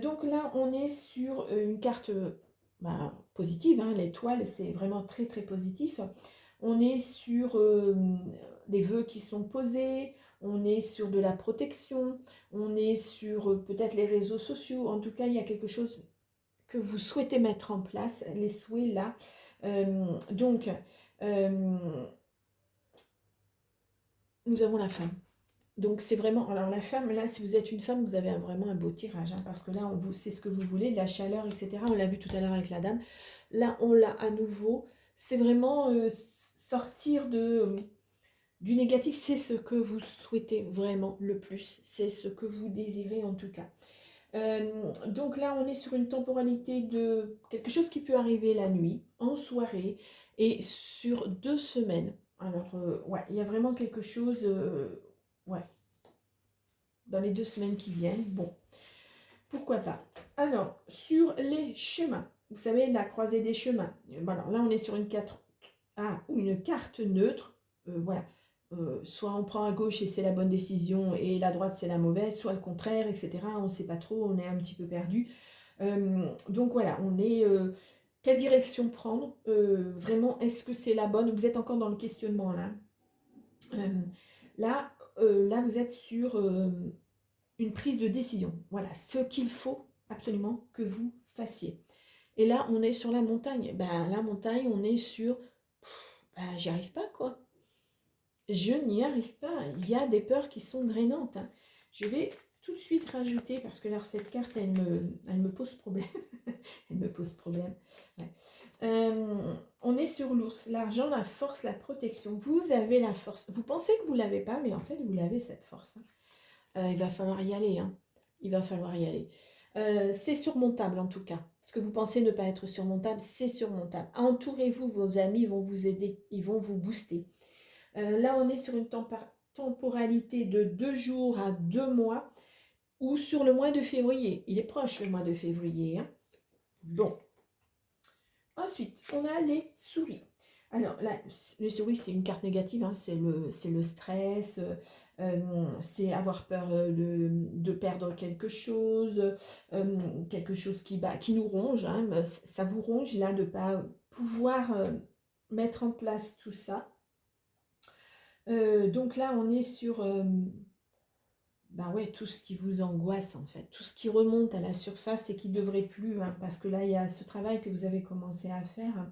Donc là, on est sur une carte positive, hein. L'étoile, c'est vraiment très très positif. On est sur des vœux qui sont posés, on est sur de la protection, on est sur peut-être les réseaux sociaux. En tout cas, il y a quelque chose que vous souhaitez mettre en place, les souhaits là. Donc, nous avons la femme. Donc c'est vraiment, alors la femme, là, si vous êtes une femme, vous avez vraiment un beau tirage, hein, parce que là, on vous sait ce que vous voulez, la chaleur, etc. On l'a vu tout à l'heure avec la dame. Là, on l'a à nouveau. C'est vraiment sortir du négatif, c'est ce que vous souhaitez vraiment le plus. C'est ce que vous désirez en tout cas. Donc là, on est sur une temporalité de quelque chose qui peut arriver la nuit, en soirée, et sur 2 semaines. Alors, ouais, il y a vraiment quelque chose... ouais, dans les 2 semaines qui viennent. Bon, pourquoi pas. Alors, sur les chemins, vous savez, la croisée des chemins. Voilà, là, on est sur une carte neutre. Voilà. Soit on prend à gauche et c'est la bonne décision et la droite c'est la mauvaise, soit le contraire, etc. On ne sait pas trop, on est un petit peu perdu. Donc voilà, on est... quelle direction prendre? Vraiment, est-ce que c'est la bonne? Vous êtes encore dans le questionnement là. Là, là, vous êtes sur une prise de décision. Voilà, ce qu'il faut absolument que vous fassiez. Et là, on est sur la montagne. Ben, la montagne, on est sur... Ben, j'y arrive pas, quoi. Je n'y arrive pas. Il y a des peurs qui sont drainantes, hein. Je vais tout de suite rajouter, parce que là, cette carte, elle me pose problème. Elle me pose problème. Ouais. On est sur l'ours. L'argent, la force, la protection. Vous avez la force. Vous pensez que vous ne l'avez pas, mais en fait, vous l'avez, cette force, hein. Il va falloir y aller, hein. Il va falloir y aller. C'est surmontable en tout cas. Ce que vous pensez ne pas être surmontable, c'est surmontable. Entourez-vous, vos amis vont vous aider, ils vont vous booster. Là, on est sur une temporalité de 2 jours à 2 mois ou sur le mois de février. Il est proche le mois de février, hein. Bon. Ensuite, on a les souris. Alors là, les souris, c'est une carte négative, hein, c'est le stress, c'est avoir peur de perdre quelque chose qui nous ronge, hein, ça vous ronge là de ne pas pouvoir mettre en place tout ça. Donc là, on est sur ouais, tout ce qui vous angoisse en fait, tout ce qui remonte à la surface et qui ne devrait plus, hein, parce que là, il y a ce travail que vous avez commencé à faire.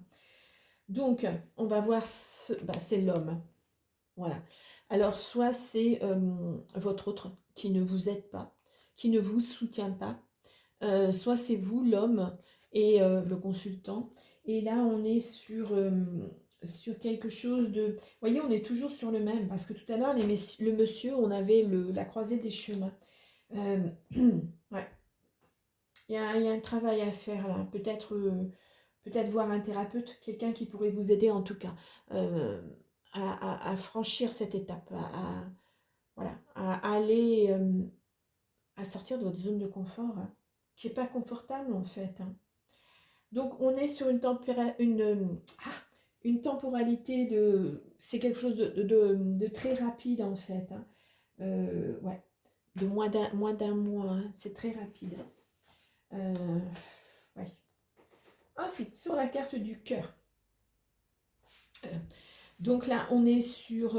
Donc, on va voir, c'est l'homme. Voilà. Alors, soit c'est votre autre qui ne vous aide pas, qui ne vous soutient pas, soit c'est vous, l'homme, et le consultant. Et là, on est sur quelque chose de... Vous voyez, on est toujours sur le même, parce que tout à l'heure, le monsieur, on avait la croisée des chemins. Ouais. Il y a un travail à faire là. Peut-être voir un thérapeute, quelqu'un qui pourrait vous aider en tout cas à franchir cette étape, voilà, à aller à sortir de votre zone de confort, hein, qui n'est pas confortable en fait, hein. Donc on est sur une temporalité de... C'est quelque chose de très rapide en fait, hein. Ouais, de moins d'un mois, hein. C'est très rapide. Ouais. Ensuite, sur la carte du cœur. Donc là, on est sur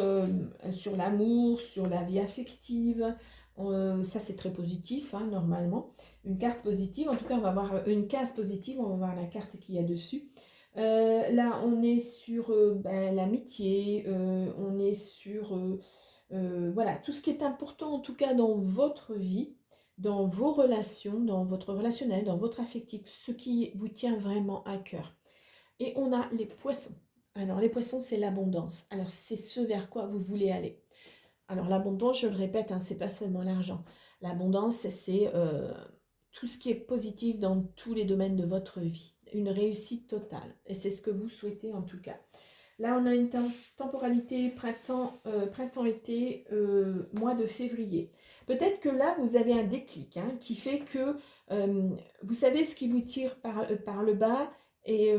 l'amour, sur la vie affective. Ça, c'est très positif, hein, normalement. Une carte positive, en tout cas, on va voir une case positive, on va voir la carte qu'il y a dessus. Là, on est sur ben, l'amitié, on est sur voilà, tout ce qui est important, en tout cas, dans votre vie, dans vos relations, dans votre relationnel, dans votre affectif, ce qui vous tient vraiment à cœur. Et on a les poissons. Alors, les poissons, c'est l'abondance. Alors, c'est ce vers quoi vous voulez aller. Alors, l'abondance, je le répète, hein, c'est pas seulement l'argent. L'abondance, c'est tout ce qui est positif dans tous les domaines de votre vie. Une réussite totale. Et c'est ce que vous souhaitez en tout cas. Là, on a une temporalité printemps-été, mois de février. Peut-être que là, vous avez un déclic hein, qui fait que vous savez ce qui vous tire par le bas et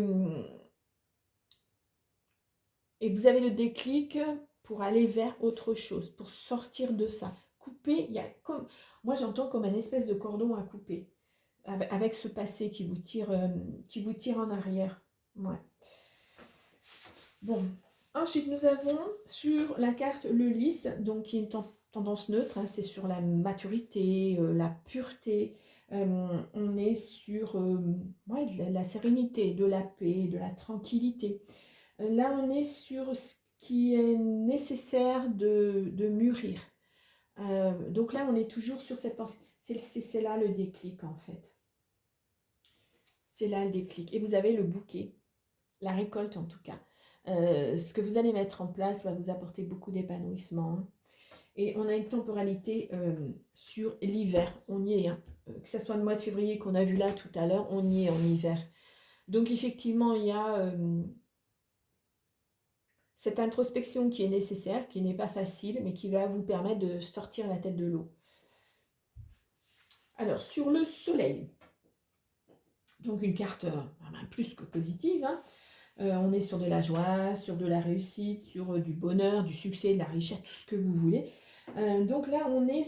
vous avez le déclic pour aller vers autre chose, pour sortir de ça. Couper, il y a comme, moi j'entends comme un espèce de cordon à couper, avec ce passé qui vous tire en arrière. Ouais. Bon, ensuite nous avons sur la carte le lys, donc qui est une tendance neutre, hein, c'est sur la maturité, la pureté. On est sur ouais, de la sérénité, de la paix, de la tranquillité. Là, on est sur ce qui est nécessaire de mûrir. Donc là, on est toujours sur cette pensée. C'est là le déclic, en fait. C'est là le déclic. Et vous avez le bouquet, la récolte en tout cas. Ce que vous allez mettre en place va vous apporter beaucoup d'épanouissement. Et on a une temporalité sur l'hiver. On y est. Hein. Que ce soit le mois de février qu'on a vu là tout à l'heure, on y est en hiver. Donc effectivement, il y a cette introspection qui est nécessaire, qui n'est pas facile, mais qui va vous permettre de sortir la tête de l'eau. Alors, sur le soleil, donc une carte plus que positive, hein. On est sur de la joie, sur de la réussite, sur du bonheur, du succès, de la richesse, tout ce que vous voulez. Donc là, on est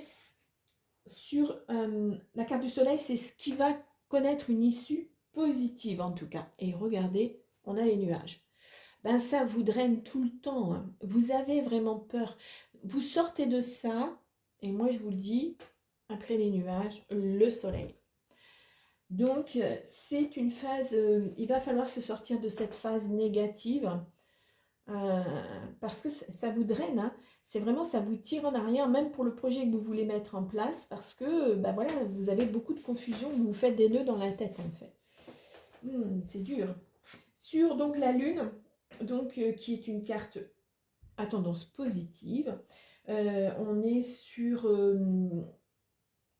sur la carte du soleil, c'est ce qui va connaître une issue positive en tout cas. Et regardez, on a les nuages. Ben ça vous draine tout le temps. Hein. Vous avez vraiment peur. Vous sortez de ça, et moi je vous le dis, après les nuages, le soleil. Donc c'est une phase, il va falloir se sortir de cette phase négative, parce que ça vous draine. Hein. C'est vraiment, ça vous tire en arrière, même pour le projet que vous voulez mettre en place, parce que ben voilà, vous avez beaucoup de confusion, vous vous faites des nœuds dans la tête en fait. C'est dur. Sur donc la lune, donc, qui est une carte à tendance positive. On est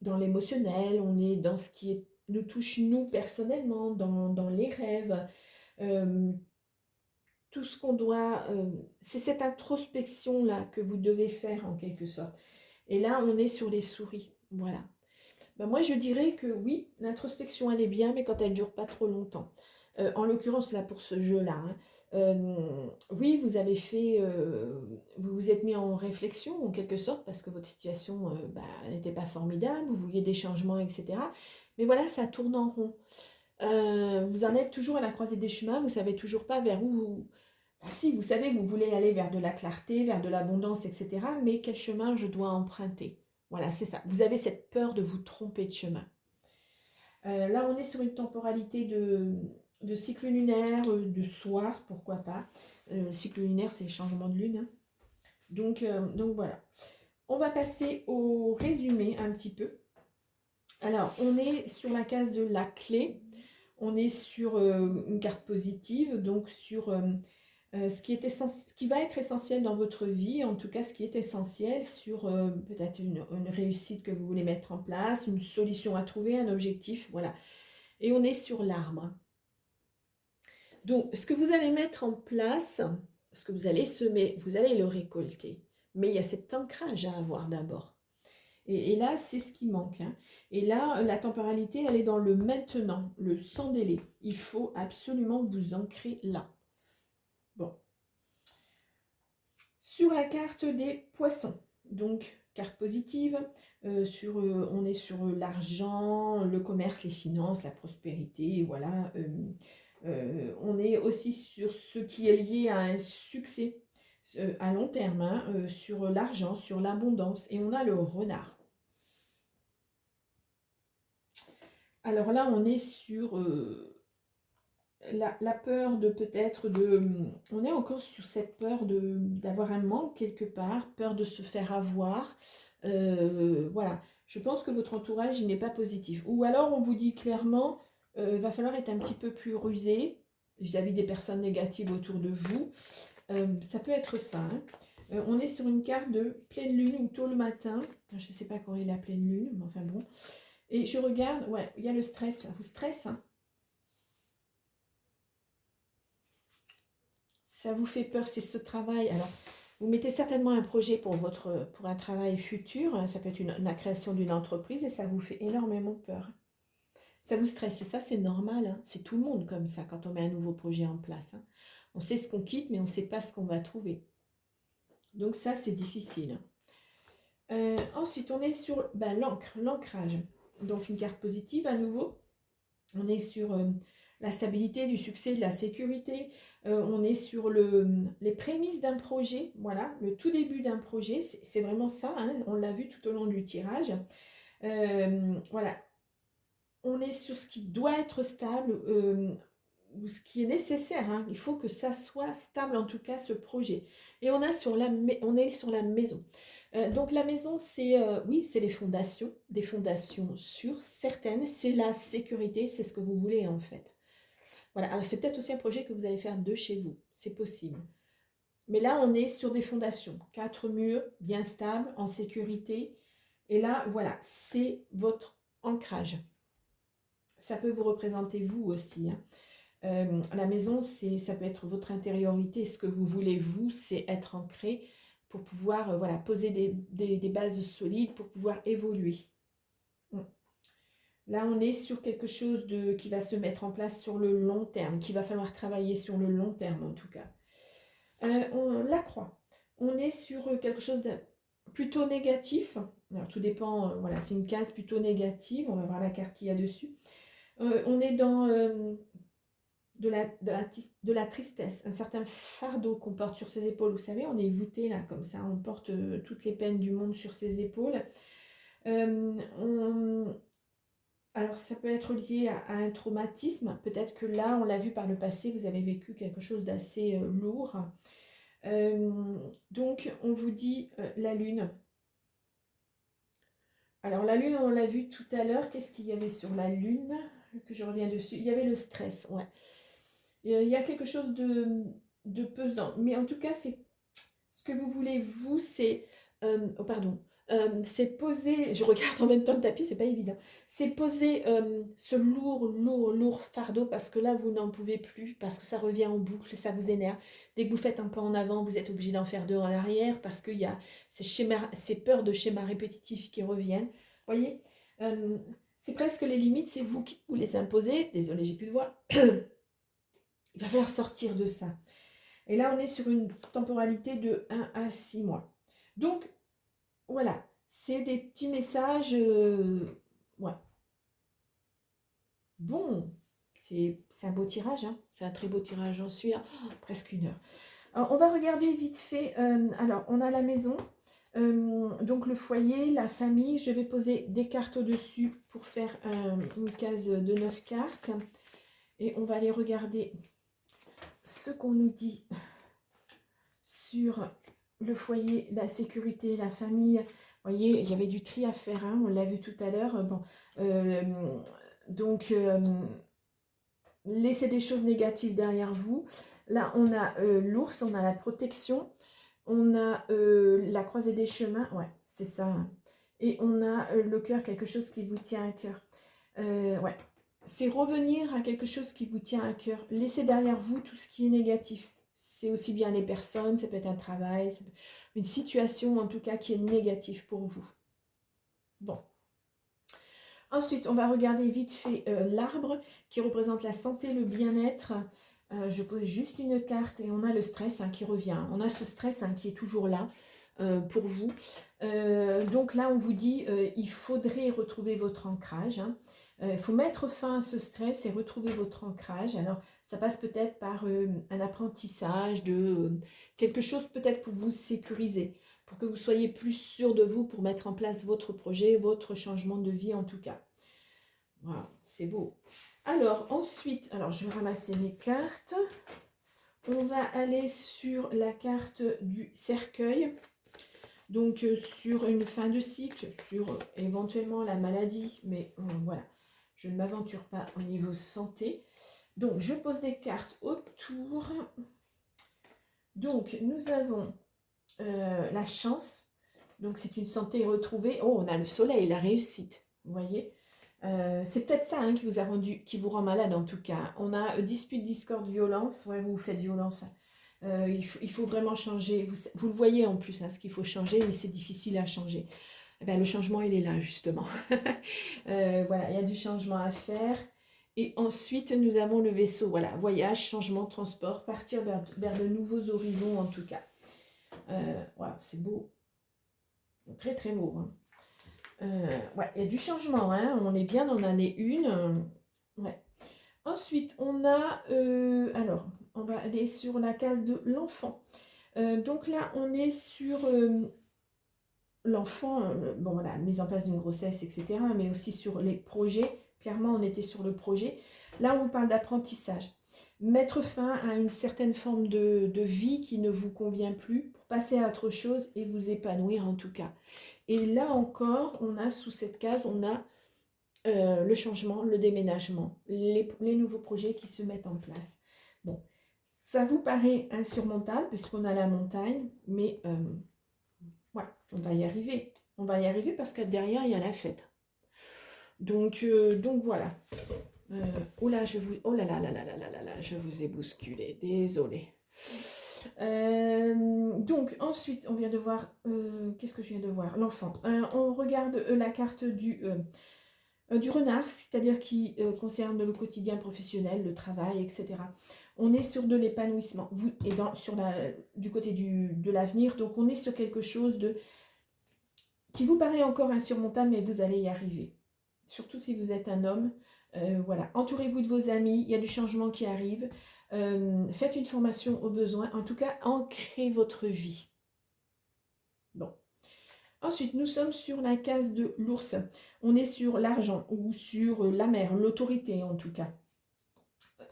dans l'émotionnel, on est dans ce qui nous touche nous personnellement, dans les rêves. Tout ce qu'on doit... c'est cette introspection-là que vous devez faire en quelque sorte. Et là, on est sur les souris. Voilà. Ben, moi, je dirais que oui, l'introspection, elle est bien, mais quand elle ne dure pas trop longtemps. En l'occurrence, là, pour ce jeu-là, hein, oui, vous avez fait, vous vous êtes mis en réflexion en quelque sorte parce que votre situation n'était pas formidable, vous vouliez des changements, etc. Mais voilà, ça tourne en rond. Vous en êtes toujours à la croisée des chemins, vous ne savez toujours pas vers où vous... Ah, si, vous savez que vous voulez aller vers de la clarté, vers de l'abondance, etc. Mais quel chemin je dois emprunter? Voilà, c'est ça. Vous avez cette peur de vous tromper de chemin. Là, on est sur une temporalité de cycle lunaire, de soir, pourquoi pas. Le cycle lunaire, c'est le changement de lune. Hein. Donc voilà. On va passer au résumé un petit peu. Alors, on est sur la case de la clé. On est sur une carte positive, donc sur ce qui va être essentiel dans votre vie, en tout cas ce qui est essentiel sur peut-être une réussite que vous voulez mettre en place, une solution à trouver, un objectif, voilà. Et on est sur l'arbre. Donc, ce que vous allez mettre en place, ce que vous allez semer, vous allez le récolter. Mais il y a cet ancrage à avoir d'abord. Et là, c'est ce qui manque. Hein. Et là, la temporalité, elle est dans le maintenant, le sans délai. Il faut absolument vous ancrer là. Bon. Sur la carte des poissons, donc carte positive, on est sur l'argent, le commerce, les finances, la prospérité, voilà. On est aussi sur ce qui est lié à un succès à long terme, hein, sur l'argent, sur l'abondance. Et on a le renard. Alors là, on est sur la peur de peut-être de... On est encore sur cette peur d'avoir un manque quelque part, peur de se faire avoir. Voilà, je pense que votre entourage il n'est pas positif. Ou alors on vous dit clairement, il va falloir être un petit peu plus rusé vis-à-vis des personnes négatives autour de vous. Ça peut être ça. Hein. On est sur une carte de pleine lune ou tôt le matin. Je ne sais pas quand est la pleine lune, mais enfin bon. Et je regarde, ouais, il y a le stress. Ça vous stresse, hein. Ça vous fait peur, c'est ce travail. Alors, vous mettez certainement un projet pour un travail futur. Ça peut être la création d'une entreprise et ça vous fait énormément peur. Ça vous stresse et ça, c'est normal. Hein. C'est tout le monde comme ça quand on met un nouveau projet en place. Hein. On sait ce qu'on quitte, mais on ne sait pas ce qu'on va trouver. Donc ça, c'est difficile. Ensuite, on est sur l'ancrage. Donc une carte positive à nouveau. On est sur la stabilité, du succès, de la sécurité. On est sur les prémices d'un projet. Voilà, le tout début d'un projet. C'est vraiment ça. Hein, on l'a vu tout au long du tirage. Voilà. On est sur ce qui doit être stable ou ce qui est nécessaire. Hein. Il faut que ça soit stable, en tout cas, ce projet. Et on est sur la maison. Donc la maison, c'est oui, c'est les fondations, des fondations sûres, certaines. C'est la sécurité, c'est ce que vous voulez en fait. Voilà, alors c'est peut-être aussi un projet que vous allez faire de chez vous, c'est possible. Mais là, on est sur des fondations, 4 murs, bien stables, en sécurité. Et là, voilà, c'est votre ancrage. Ça peut vous représenter vous aussi. Hein. La maison, ça peut être votre intériorité. Ce que vous voulez, vous, c'est être ancré pour pouvoir voilà, poser des bases solides, pour pouvoir évoluer. Là, on est sur quelque chose qui va se mettre en place sur le long terme, qu'il va falloir travailler sur le long terme en tout cas. On la croix. On est sur quelque chose de plutôt négatif. Alors, tout dépend, voilà, c'est une case plutôt négative. On va voir la carte qu'il y a dessus. On est dans de la tristesse, un certain fardeau qu'on porte sur ses épaules. Vous savez, on est voûté là, comme ça, on porte toutes les peines du monde sur ses épaules. Alors, ça peut être lié à un traumatisme. Peut-être que là, on l'a vu par le passé, vous avez vécu quelque chose d'assez lourd. Donc, on vous dit la lune. Alors, la lune, on l'a vu tout à l'heure. Qu'est-ce qu'il y avait sur la lune? Que je reviens dessus. Il y avait le stress, ouais. Il y a quelque chose de pesant. Mais en tout cas, c'est ce que vous voulez, vous, c'est... oh, pardon. C'est poser... Je regarde en même temps le tapis, c'est pas évident. C'est poser ce lourd fardeau parce que là, vous n'en pouvez plus, parce que ça revient en boucle, ça vous énerve. Dès que vous faites un pas en avant, vous êtes obligé d'en faire deux en arrière parce qu'il y a ces peurs de schémas répétitifs qui reviennent. Vous voyez c'est presque les limites, c'est vous qui vous les imposez. Désolée, j'ai plus de voix. Il va falloir sortir de ça. Et là, on est sur une temporalité de 1 à 6 mois. Donc, voilà, c'est des petits messages. Ouais. Bon, c'est un beau tirage. Hein. C'est un très beau tirage, j'en suis à presque 1 heure. Alors, on va regarder vite fait. Alors, on a la maison. Donc, le foyer, la famille. Je vais poser des cartes au-dessus pour faire une case de 9 cartes. Et on va aller regarder ce qu'on nous dit sur le foyer, la sécurité, la famille. Vous voyez, il y avait du tri à faire, hein, on l'a vu tout à l'heure. Bon, donc, laissez des choses négatives derrière vous. Là, on a l'ours, on a la protection, on a la croisée des chemins, ouais, c'est ça. Hein. Et on a le cœur, quelque chose qui vous tient à cœur. Ouais, c'est revenir à quelque chose qui vous tient à cœur. Laissez derrière vous tout ce qui est négatif. C'est aussi bien les personnes, ça peut être un travail, ça peut être une situation en tout cas qui est négative pour vous. Bon. Ensuite, on va regarder vite fait l'arbre qui représente la santé, le bien-être. Je pose juste une carte et on a le stress hein, qui revient. On a ce stress hein, qui est toujours là pour vous. Donc là, on vous dit il faudrait retrouver votre ancrage. Hein. Il faut mettre fin à ce stress et retrouver votre ancrage. Alors, ça passe peut-être par un apprentissage de quelque chose peut-être pour vous sécuriser, pour que vous soyez plus sûr de vous, pour mettre en place votre projet, votre changement de vie en tout cas. Voilà, c'est beau. Alors, ensuite, alors je vais ramasser mes cartes. On va aller sur la carte du cercueil. Donc, sur une fin de cycle, sur éventuellement la maladie, mais voilà, je ne m'aventure pas au niveau santé. Donc, je pose des cartes autour. Donc, nous avons la chance. Donc, c'est une santé retrouvée. Oh, on a le soleil, la réussite. Vous voyez, c'est peut-être ça hein, qui vous a rendu, qui vous rend malade en tout cas. On a dispute, discorde, violence. Ouais, vous faites violence. Il faut vraiment changer. Vous le voyez en plus, hein, ce qu'il faut changer, mais c'est difficile à changer. Eh bien, le changement, il est là, justement. Voilà, il y a du changement à faire. Et ensuite, nous avons le vaisseau. Voilà, voyage, changement, transport, partir vers de nouveaux horizons, en tout cas. Voilà, c'est beau. Très, très beau. Hein. Ouais, il y a du changement. Hein. On est bien en année 1. Ouais. Ensuite, on a... alors, on va aller sur la case de l'enfant. Donc là, on est sur l'enfant, bon voilà, mise en place d'une grossesse, etc., mais aussi sur les projets. Clairement, on était sur le projet. Là, on vous parle d'apprentissage. Mettre fin à une certaine forme de vie qui ne vous convient plus pour passer à autre chose et vous épanouir en tout cas. Et là encore, on a sous cette case, on a le changement, le déménagement, les nouveaux projets qui se mettent en place. Bon, ça vous paraît insurmontable puisqu'on a la montagne, mais voilà, on va y arriver. On va y arriver parce que derrière, il y a la fête. Donc voilà. Oh là, oh là là là là là là là là, je vous ai bousculé. Désolée. Donc ensuite, on vient de voir, qu'est-ce que je viens de voir? L'enfant. On regarde la carte du renard, c'est-à-dire qui concerne le quotidien professionnel, le travail, etc. On est sur de l'épanouissement, du côté de l'avenir, donc on est sur quelque chose qui vous paraît encore insurmontable, mais vous allez y arriver. Surtout si vous êtes un homme, voilà. Entourez-vous de vos amis, il y a du changement qui arrive. Faites une formation au besoin, en tout cas, ancrez votre vie. Bon. Ensuite, nous sommes sur la case de l'ours. On est sur l'argent ou sur la mer, l'autorité en tout cas.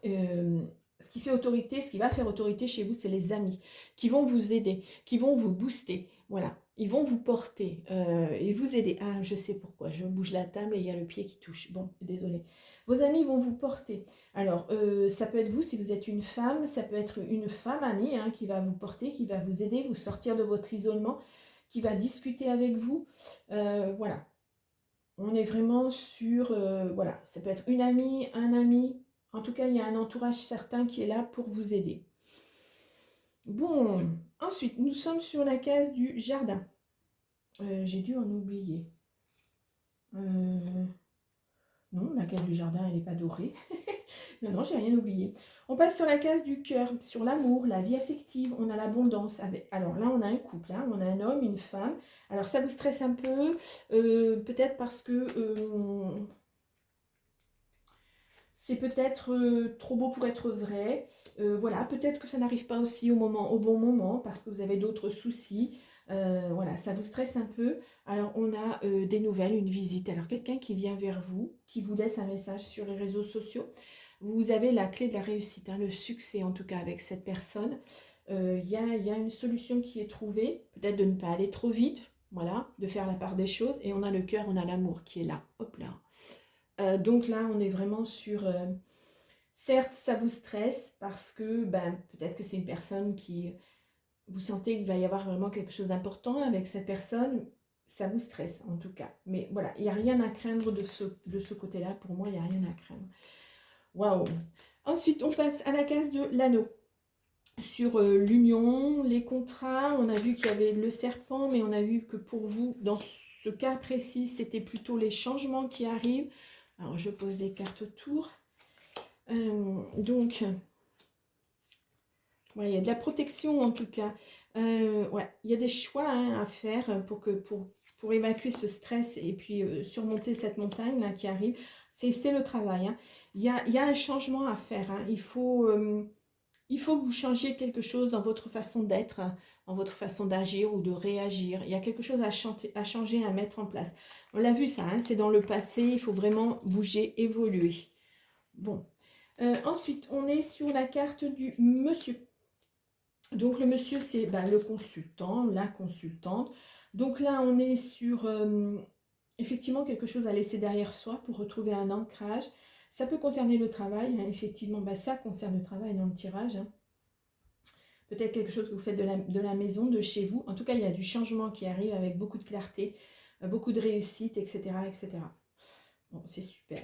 Ce qui fait autorité, ce qui va faire autorité chez vous, c'est les amis qui vont vous aider, qui vont vous booster. Voilà, ils vont vous porter et vous aider. Ah, je sais pourquoi, je bouge la table et il y a le pied qui touche. Bon, désolé. Vos amis vont vous porter. Alors, ça peut être vous si vous êtes une femme, ça peut être une femme amie hein, qui va vous porter, qui va vous aider, vous sortir de votre isolement, qui va discuter avec vous. Voilà. On est vraiment sur, voilà, ça peut être une amie, un ami. En tout cas, il y a un entourage certain qui est là pour vous aider. Bon, ensuite, nous sommes sur la case du jardin. J'ai dû en oublier. Non, la case du jardin, elle n'est pas dorée. Non, non, j'ai rien oublié. On passe sur la case du cœur, sur l'amour, la vie affective, on a l'abondance. Alors là, on a un couple, hein, on a un homme, une femme. Alors ça vous stresse un peu, peut-être parce que c'est peut-être trop beau pour être vrai. Voilà, peut-être que ça n'arrive pas aussi au bon moment, parce que vous avez d'autres soucis. Voilà, ça vous stresse un peu. Alors, on a des nouvelles, une visite. Alors, quelqu'un qui vient vers vous, qui vous laisse un message sur les réseaux sociaux. Vous avez la clé de la réussite, hein, le succès en tout cas avec cette personne. Il y a une solution qui est trouvée, peut-être de ne pas aller trop vite, voilà, de faire la part des choses. Et on a le cœur, on a l'amour qui est là. Hop là. Donc là, on est vraiment sur... certes, ça vous stresse parce que peut-être que c'est une personne qui... Vous sentez qu'il va y avoir vraiment quelque chose d'important avec cette personne. Ça vous stresse en tout cas. Mais voilà, il n'y a rien à craindre de ce côté-là. Pour moi, il n'y a rien à craindre. Waouh! Ensuite, on passe à la case de l'anneau. Sur l'union, les contrats, on a vu qu'il y avait le serpent, mais on a vu que pour vous, dans ce cas précis, c'était plutôt les changements qui arrivent. Alors, je pose les cartes autour. Donc, ouais, il y a de la protection en tout cas. Ouais, il y a des choix hein, à faire pour pour évacuer ce stress et puis surmonter cette montagne là qui arrive, c'est le travail, hein. Il y a un changement à faire, hein. Il faut que vous changiez quelque chose dans votre façon d'être, hein, dans votre façon d'agir ou de réagir. Il y a quelque chose à changer, à mettre en place. On l'a vu ça, hein, c'est dans le passé, il faut vraiment bouger, évoluer. Bon. Ensuite, on est sur la carte du monsieur. Donc le monsieur, c'est le consultant, la consultante. Donc là, on est sur effectivement quelque chose à laisser derrière soi pour retrouver un ancrage. Ça peut concerner le travail, hein, effectivement, ça concerne le travail dans le tirage, hein. Peut-être quelque chose que vous faites de la maison, de chez vous. En tout cas, il y a du changement qui arrive avec beaucoup de clarté, beaucoup de réussite, etc. etc. Bon, c'est super.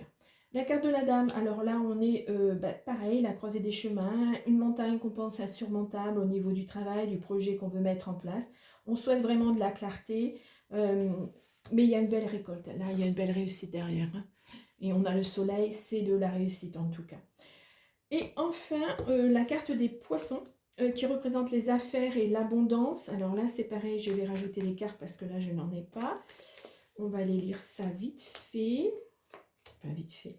La carte de la dame, alors là, on est pareil, la croisée des chemins, une montagne qu'on pense insurmontable au niveau du travail, du projet qu'on veut mettre en place. On souhaite vraiment de la clarté, mais il y a une belle récolte. Là, il y a une belle réussite derrière, hein. Et on a le soleil, c'est de la réussite en tout cas. Et enfin, la carte des poissons, qui représente les affaires et l'abondance. Alors là, c'est pareil, je vais rajouter les cartes parce que là, je n'en ai pas. On va aller lire ça vite fait. Enfin, vite fait.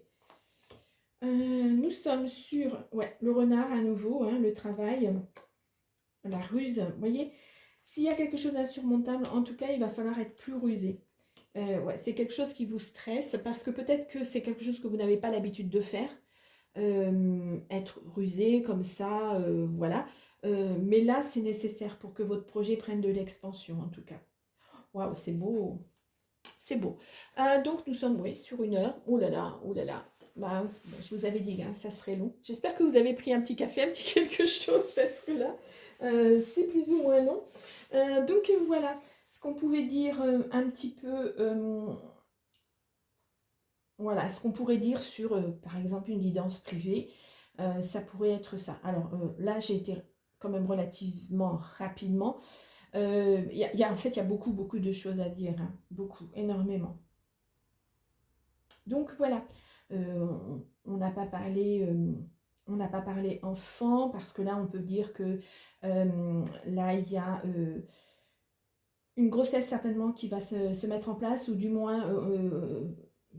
Nous sommes sur le renard à nouveau, hein, le travail, la ruse. Vous voyez, s'il y a quelque chose d'insurmontable, en tout cas, il va falloir être plus rusé. C'est quelque chose qui vous stresse parce que peut-être que c'est quelque chose que vous n'avez pas l'habitude de faire. Être rusé comme ça, voilà. Mais là, c'est nécessaire pour que votre projet prenne de l'expansion, en tout cas. Waouh, c'est beau. C'est beau. Donc, nous sommes, sur 1 heure. Oh là là, oh là là. Je vous avais dit, hein, ça serait long. J'espère que vous avez pris un petit café, un petit quelque chose, parce que là, c'est plus ou moins long. Donc, voilà ce qu'on pouvait dire un petit peu... voilà, ce qu'on pourrait dire sur, par exemple, une guidance privée, ça pourrait être ça. Alors là, j'ai été quand même relativement rapidement. En fait, il y a beaucoup, beaucoup de choses à dire, hein. Beaucoup, énormément. Donc voilà, on n'a pas parlé... on n'a pas parlé enfant, parce que là, on peut dire que là, il y a une grossesse certainement qui va se mettre en place, ou du moins...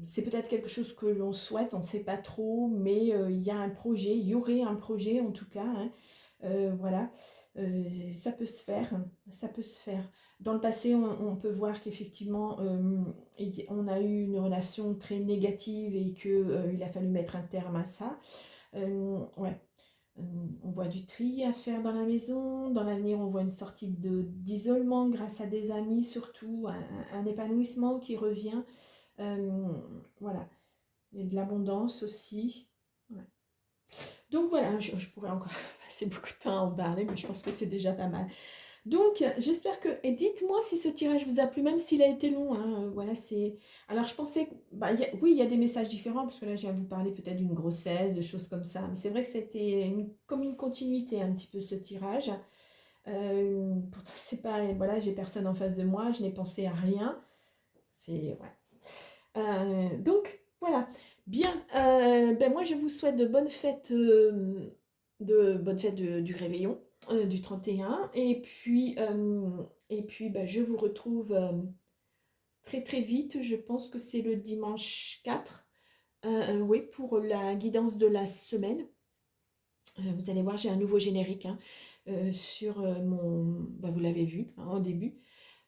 c'est peut-être quelque chose que l'on souhaite, on ne sait pas trop, mais il y a un projet, il y aurait un projet en tout cas, hein. Voilà, ça peut se faire, ça peut se faire. Dans le passé, on peut voir qu'effectivement, on a eu une relation très négative et qu'il a fallu mettre un terme à ça. Ouais. On voit du tri à faire dans la maison. Dans l'avenir, on voit une sortie d'isolement grâce à des amis, surtout, un épanouissement qui revient. Voilà, et de l'abondance aussi. Ouais. Donc voilà, je pourrais encore passer beaucoup de temps à en parler, mais je pense que c'est déjà pas mal. Donc, j'espère que... Et dites-moi si ce tirage vous a plu, même s'il a été long, hein. Voilà, c'est... Alors, je pensais... oui, il y a des messages différents, parce que là, je viens de vous parler peut-être d'une grossesse, de choses comme ça. Mais c'est vrai que c'était comme une continuité, un petit peu, ce tirage. Pourtant, c'est pas... Voilà, j'ai personne en face de moi, je n'ai pensé à rien. C'est... Ouais. Donc, voilà. Bien, moi, je vous souhaite de bonnes fêtes, du réveillon. Du 31 et puis je vous retrouve très très vite. Je pense que c'est le dimanche 4, oui, pour la guidance de la semaine. Vous allez voir, j'ai un nouveau générique, hein, sur mon... vous l'avez vu, hein, au début.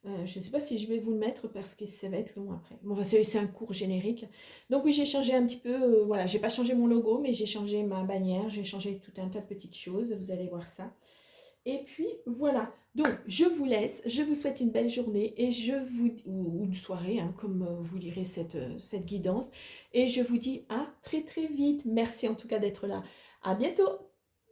Je ne sais pas si je vais vous le mettre parce que ça va être long après. Bon, enfin, c'est un court générique. Donc oui, j'ai changé un petit peu, voilà, j'ai pas changé mon logo, mais j'ai changé ma bannière, j'ai changé tout un tas de petites choses, vous allez voir ça. Et puis voilà, donc je vous laisse, je vous souhaite une belle journée et ou une soirée, hein, comme vous lirez cette guidance. Et je vous dis à très très vite. Merci en tout cas d'être là. À bientôt!